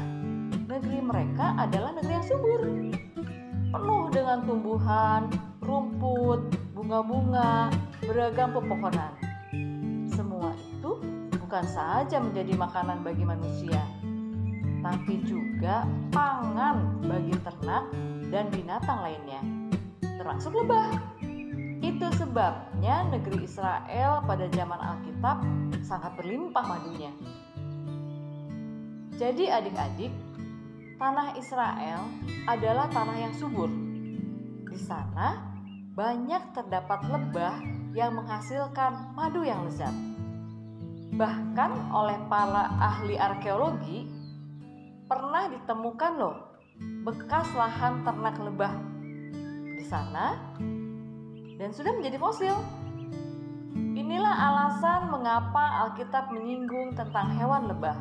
negeri mereka adalah negeri yang subur, penuh dengan tumbuhan, rumput, bunga-bunga, beragam pepohonan. Semua itu bukan saja menjadi makanan bagi manusia, tapi juga pangan bagi ternak dan binatang lainnya, termasuk lebah. Itu sebabnya negeri Israel pada zaman Alkitab sangat berlimpah madunya. Jadi adik-adik, tanah Israel adalah tanah yang subur. Di sana banyak terdapat lebah yang menghasilkan madu yang lezat. Bahkan oleh para ahli arkeologi, pernah ditemukan loh bekas lahan ternak lebah di sana dan sudah menjadi fosil. Inilah alasan mengapa Alkitab menyinggung tentang hewan lebah.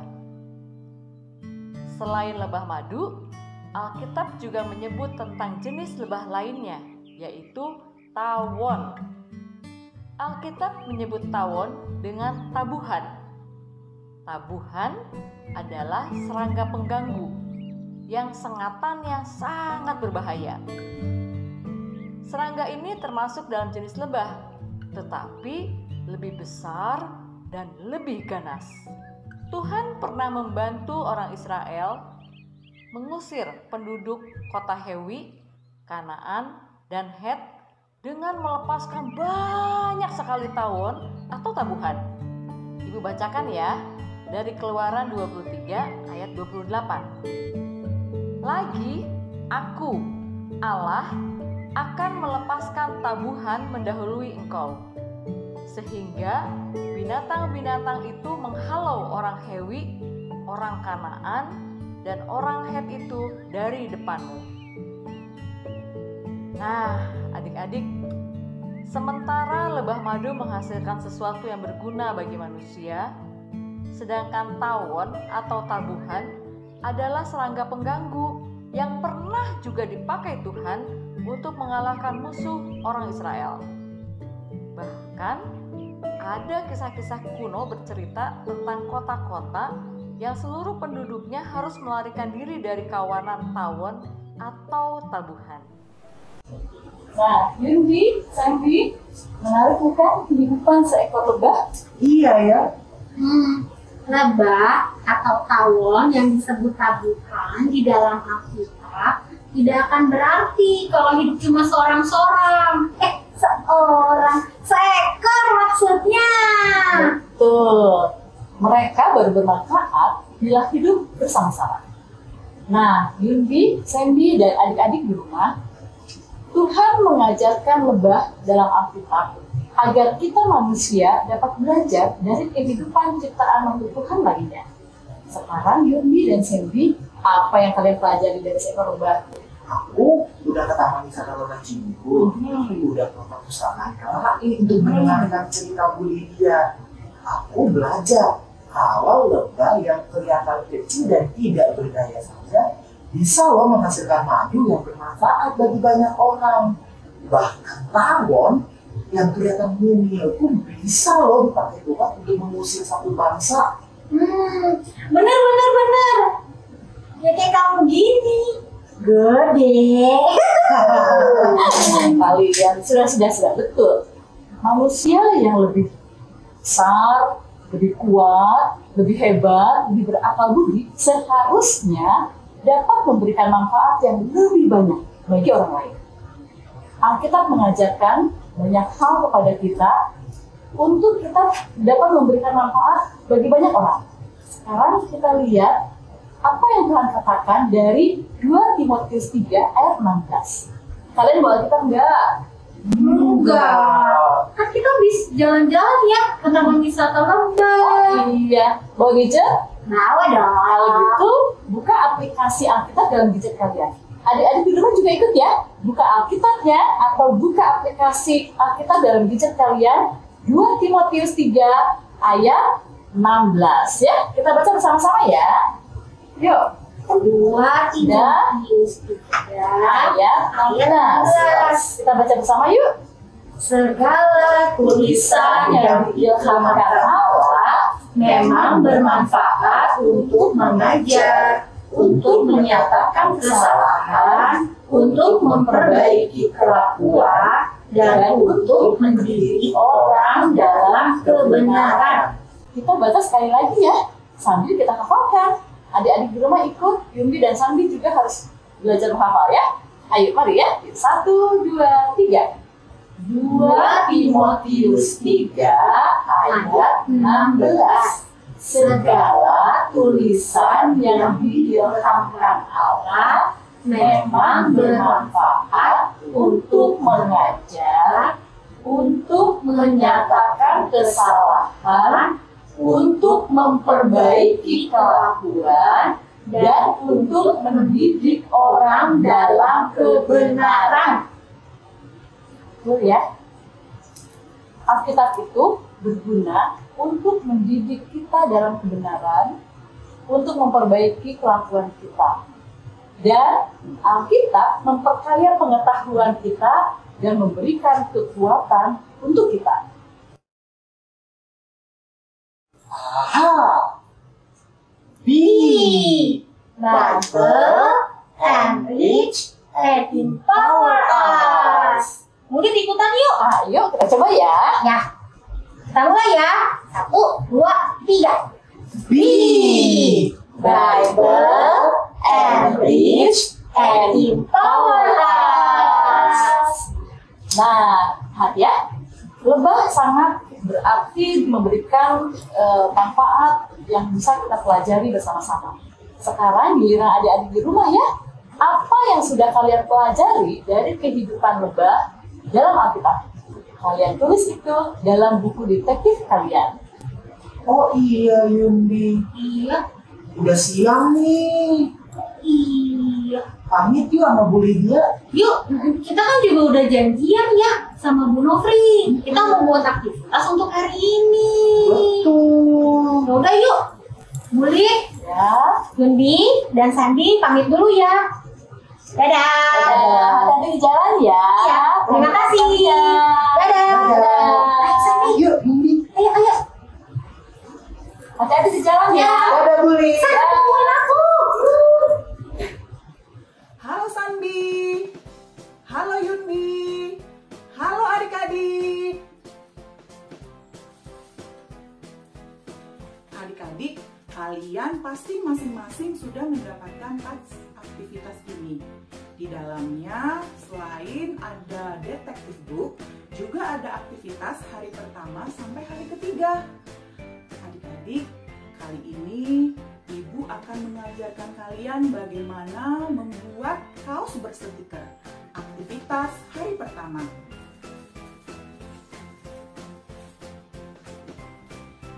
Selain lebah madu, Alkitab juga menyebut tentang jenis lebah lainnya, yaitu tawon. Alkitab menyebut tawon dengan tabuhan. Tabuhan adalah serangga pengganggu yang sengatannya sangat berbahaya. Serangga ini termasuk dalam jenis lebah, tetapi lebih besar dan lebih ganas. Tuhan pernah membantu orang Israel mengusir penduduk kota Hewi, Kanaan, dan Het dengan melepaskan banyak sekali tawon atau tabuhan. Ibu bacakan ya, dari Keluaran 23 ayat 28. Lagi, aku, Allah, akan melepaskan tabuhan mendahului engkau, sehingga binatang-binatang itu menghalau orang Hewi, orang Kanaan, dan orang Het itu dari depanmu. Nah, adik-adik, sementara lebah madu menghasilkan sesuatu yang berguna bagi manusia, sedangkan tawon atau tabuhan adalah serangga pengganggu yang pernah juga dipakai Tuhan untuk mengalahkan musuh orang Israel. Bahkan ada kisah-kisah kuno bercerita tentang kota-kota yang seluruh penduduknya harus melarikan diri dari kawanan tawon atau tabuhan. Nah, Yundi, Sandy, menarik bukan kehidupan seekor lebah? Iya ya. Lebah atau tawon yang disebut tabuhan di dalam Alkitab tidak akan berarti kalau hidup cuma seorang-seorang. Seekor maksudnya. Betul. Mereka baru bermanfaat bila hidup bersama-sama. Nah, Yundi, Sandy, dan adik-adik di rumah, Tuhan mengajarkan lebah dalam Alkitab agar kita manusia dapat belajar dari kehidupan ciptaan makhluk Tuhan lainnya. Sekarang Yundi dan Sandy, apa yang kalian pelajari dari seekor lebah? Aku udah ke Taman Wisata Lontar Cibubur, udah ke perpustakaan untuk mendengarkan cerita Bu Lydia. Aku belajar kalau lebah yang kelihatan kecil dan tidak berdaya saja bisa loh menghasilkan madu yang bermanfaat bagi banyak orang. Bahkan tawon yang kelihatan mungil pun bisa loh dipakai Tuhan untuk mengusir satu bangsa. Bener. Ya kayak kamu gini. Gede. Kalian sudah betul. Manusia yang lebih besar, lebih kuat, lebih hebat, lebih berakal budi seharusnya dapat memberikan manfaat yang lebih banyak bagi orang lain. Alkitab mengajarkan banyak hal kepada kita untuk kita dapat memberikan manfaat bagi banyak orang. Sekarang kita lihat apa yang Tuhan katakan dari 2 Timotius 3 ayat 16. Kalian bawa Alkitab enggak? Enggak. Kan kita bisa jalan-jalan ya ke taman wisata Lembah. Iya, bawa gadget? Bawa dong. Kalau gitu, buka aplikasi Alkitab dalam gadget kalian. Adik-adik di rumah juga ikut ya, buka Alkitabnya atau buka aplikasi Alkitab dalam gadget kalian. 2 Timotius 3 ayat 16 ya. Kita baca bersama-sama ya. Yuk. 2 Timotius 3 Ayat 16. Kita baca bersama yuk. Segala tulisan yang diilhamkan Allah memang bermanfaat untuk mengajar, untuk menyatakan kesalahan, untuk memperbaiki kelakuan, dan untuk mendidik orang dalam kebenaran. Kita baca sekali lagi ya, sambil kita hafalkan. Adik-adik di rumah ikut, Yumbi dan Sambi juga harus belajar menghafal ya. Ayo mari ya, 1, 2, 3. 2 Timotius 3 ayat 16. Segala tulisan yang diilhamkan Allah memang bermanfaat untuk mengajar, untuk menyatakan kesalahan, untuk memperbaiki kelakuan, dan untuk mendidik orang dalam kebenaran. Betul ya? Alkitab itu berguna untuk mendidik kita dalam kebenaran, untuk memperbaiki kelakuan kita. Dan Alkitab memperkaya pengetahuan kita dan memberikan kekuatan untuk kita. Aha. B. Bible, enrich, and empower us. Murid ikutan yuk. Ayo kita coba ya. Ya, kita mulai ya. 1, 2, 3. B. Bible, enrich, and empower us. Nah, hati ya. Lebah sangat berarti memberikan manfaat yang bisa kita pelajari bersama-sama. Sekarang giliran adik-adik di rumah ya. Apa yang sudah kalian pelajari dari kehidupan lebah dalam Alkitab? Kalian tulis itu dalam buku detektif kalian. Oh iya Yumbi, Iya, udah siang nih. iya. Pamit yuk sama Bu Lydia. Yuk, kita kan juga udah janjian ya sama Bu Novri. Kita mau buat aktivitas untuk hari ini. Betul. Udah yuk. Muli, Ya. Yundi, dan Sandi pamit dulu ya. Dadah. Hati-hati di jalan ya. Iya, terima kasih. Dadah. Ayo Sandi. Yuk Yumbi. Ayo. Hati-hati di jalan ya. Dadah Bu Lydia. Sandi, tungguin aku. Halo Sambi, halo Yundi, halo adik-adik. Adik-adik, kalian pasti masing-masing sudah mendapatkan tas aktivitas ini. Di dalamnya selain ada detektif book, juga ada aktivitas hari pertama sampai hari ketiga. Adik-adik, kali ini Ibu akan mengajarkan kalian bagaimana membuat kaos berstiker. Aktivitas hari pertama.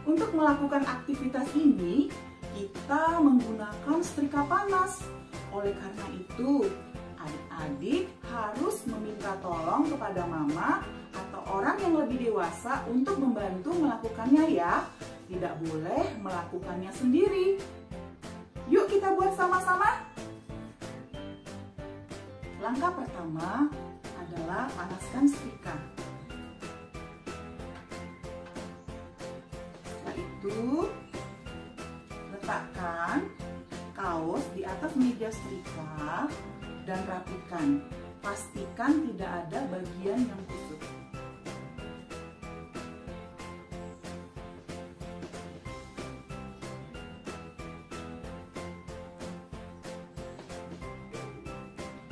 Untuk melakukan aktivitas ini, kita menggunakan setrika panas. Oleh karena itu, adik-adik harus meminta tolong kepada mama atau orang yang lebih dewasa untuk membantu melakukannya ya. Tidak boleh melakukannya sendiri. Yuk kita buat sama-sama. Langkah pertama adalah panaskan setrika. Setelah itu, letakkan kaos di atas meja setrika dan rapikan. Pastikan tidak ada bagian yang kusut.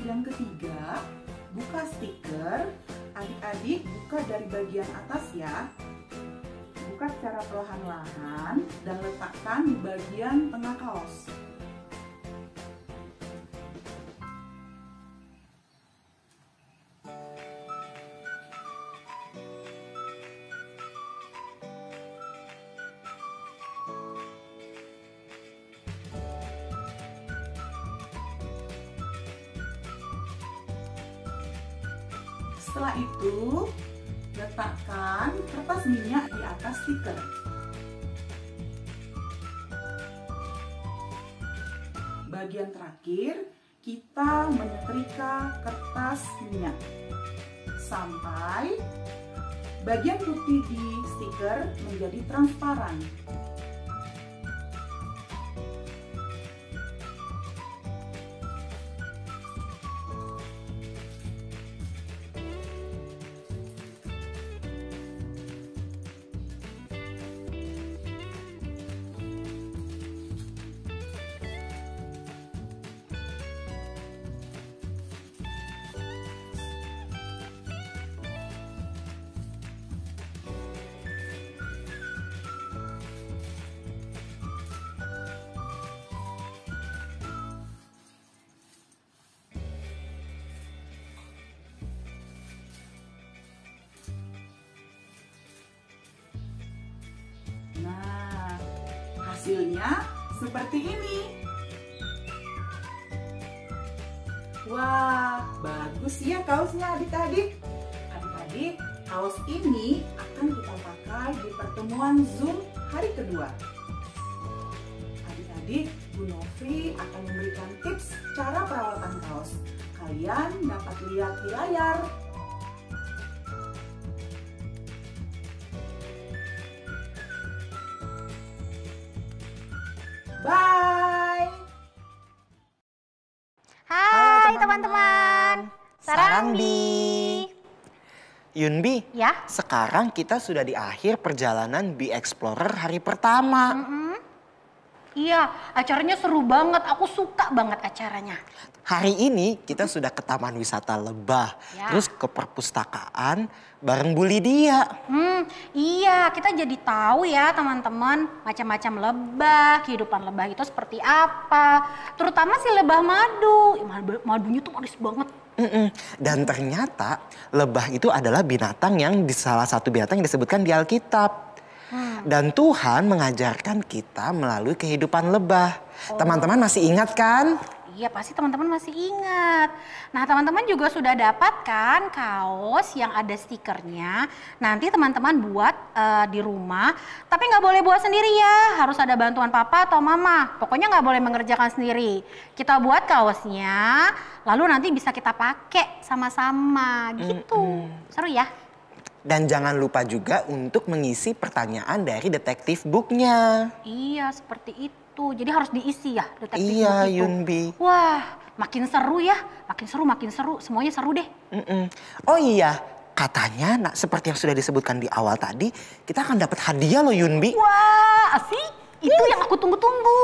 Yang ketiga, buka stiker. Adik-adik buka dari bagian atas ya. Buka secara perlahan-lahan dan letakkan di bagian tengah kaos. Setelah itu, letakkan kertas minyak di atas stiker. Bagian terakhir, kita menyetrika kertas minyak sampai bagian putih di stiker menjadi transparan. Nah, hasilnya seperti ini. Wah, bagus ya kaosnya adik-adik. Adik-adik, kaos ini akan kita pakai di pertemuan Zoom hari kedua. Adik-adik, Bu Novi akan memberikan tips cara perawatan kaos. Kalian dapat lihat di layar. Bye. Hai teman-teman. Sarambi. Yunbi, Ya. sekarang kita sudah di akhir perjalanan Bee Explorer hari pertama. Iya, acaranya seru banget. Aku suka banget acaranya. Hari ini kita sudah ke Taman Wisata Lebah, Ya. terus ke perpustakaan bareng Bu Lydia. Iya, kita jadi tahu ya teman-teman macam-macam lebah, kehidupan lebah itu seperti apa. Terutama si lebah madu. Madunya tuh manis banget. Dan ternyata lebah itu adalah binatang yang salah satu binatang yang disebutkan di Alkitab. Dan Tuhan mengajarkan kita melalui kehidupan lebah. Teman-teman masih ingat kan? Iya, pasti teman-teman masih ingat. Nah, teman-teman juga sudah dapatkan kaos yang ada stikernya. Nanti teman-teman buat di rumah. Tapi nggak boleh buat sendiri ya. Harus ada bantuan papa atau mama. Pokoknya nggak boleh mengerjakan sendiri. Kita buat kaosnya, lalu nanti bisa kita pakai sama-sama gitu. Seru ya? Dan jangan lupa juga untuk mengisi pertanyaan dari detektif booknya. Iya, seperti itu. Jadi harus diisi ya detektif Iya, book itu. Yunbi. Wah, makin seru ya. Makin seru. Semuanya seru deh. Oh iya, katanya seperti yang sudah disebutkan di awal tadi, kita akan dapat hadiah loh Yunbi. Wah, asik. Itu yang aku tunggu-tunggu.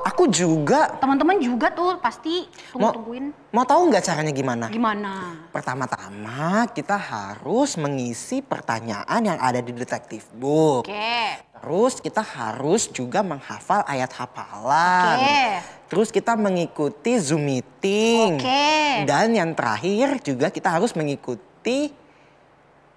Aku juga. Teman-teman juga tuh pasti tungguin. Mau tahu nggak caranya gimana? Gimana? Pertama-tama kita harus mengisi pertanyaan yang ada di detektif book. Oke. Terus kita harus juga menghafal ayat hafalan. Oke. Terus kita mengikuti Zoom meeting. Oke. Dan yang terakhir juga kita harus mengikuti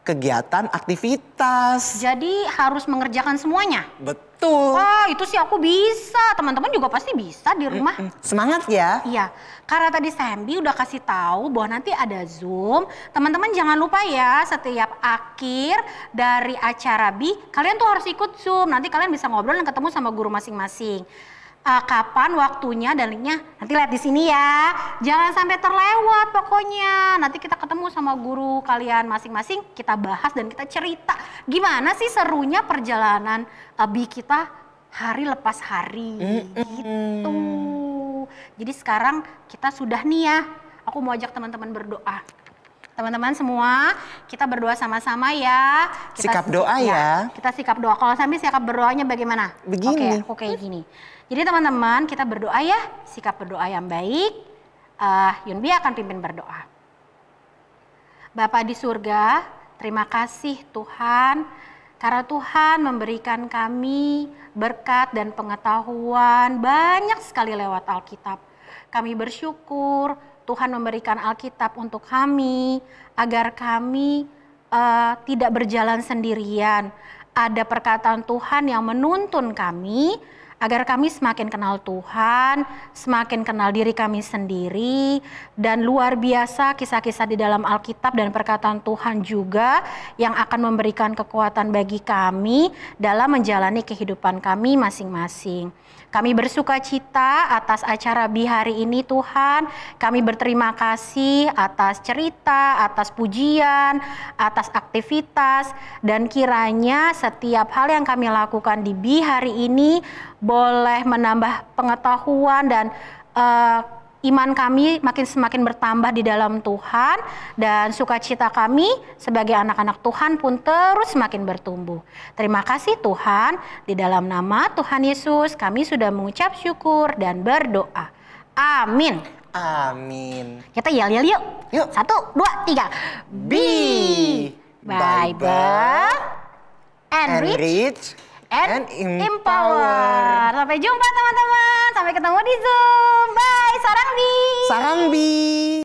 kegiatan aktivitas. Jadi harus mengerjakan semuanya? Betul. Wah, itu sih aku bisa. Teman-teman juga pasti bisa di rumah. Semangat ya. Iya, karena tadi Sambi udah kasih tahu bahwa nanti ada Zoom. Teman-teman jangan lupa ya, setiap akhir dari acara Bi, kalian tuh harus ikut Zoom. Nanti kalian bisa ngobrol dan ketemu sama guru masing-masing. Kapan waktunya dan linknya nanti lihat di sini ya. Jangan sampai terlewat pokoknya. Nanti kita ketemu sama guru kalian masing-masing, kita bahas dan kita cerita gimana sih serunya perjalanan Bi kita hari lepas hari gitu. Jadi sekarang kita sudah nih ya aku mau ajak teman-teman berdoa. Teman-teman semua, kita berdoa sama-sama ya. Sikap doa ya. Kita sikap doa. Kalau sampai sikap berdoanya bagaimana? Begini. Oke, kayak gini. Jadi teman-teman, kita berdoa ya. Sikap berdoa yang baik. Yunbi akan pimpin berdoa. Bapa di surga, terima kasih Tuhan. Karena Tuhan memberikan kami berkat dan pengetahuan banyak sekali lewat Alkitab. Kami bersyukur Tuhan memberikan Alkitab untuk kami, agar kami tidak berjalan sendirian. Ada perkataan Tuhan yang menuntun kami, agar kami semakin kenal Tuhan, semakin kenal diri kami sendiri, dan luar biasa kisah-kisah di dalam Alkitab dan perkataan Tuhan juga yang akan memberikan kekuatan bagi kami dalam menjalani kehidupan kami masing-masing. Kami bersuka cita atas acara Bi hari ini Tuhan. Kami berterima kasih atas cerita, atas pujian, atas aktivitas. Dan kiranya setiap hal yang kami lakukan di Bi hari ini boleh menambah pengetahuan dan iman kami semakin bertambah di dalam Tuhan, dan sukacita kami sebagai anak-anak Tuhan pun terus semakin bertumbuh. Terima kasih Tuhan, di dalam nama Tuhan Yesus kami sudah mengucap syukur dan berdoa. Amin. Amin. Kita yel-yel yuk. Yuk. 1, 2, 3. Be Bible enrich and empower. Sampai jumpa teman-teman. Sampai ketemu di Zoom. Bye. Sarang Bi. Sarang Bi.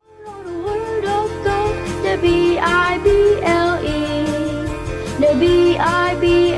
The B-I-B-L-E. The B-I-B-L-E.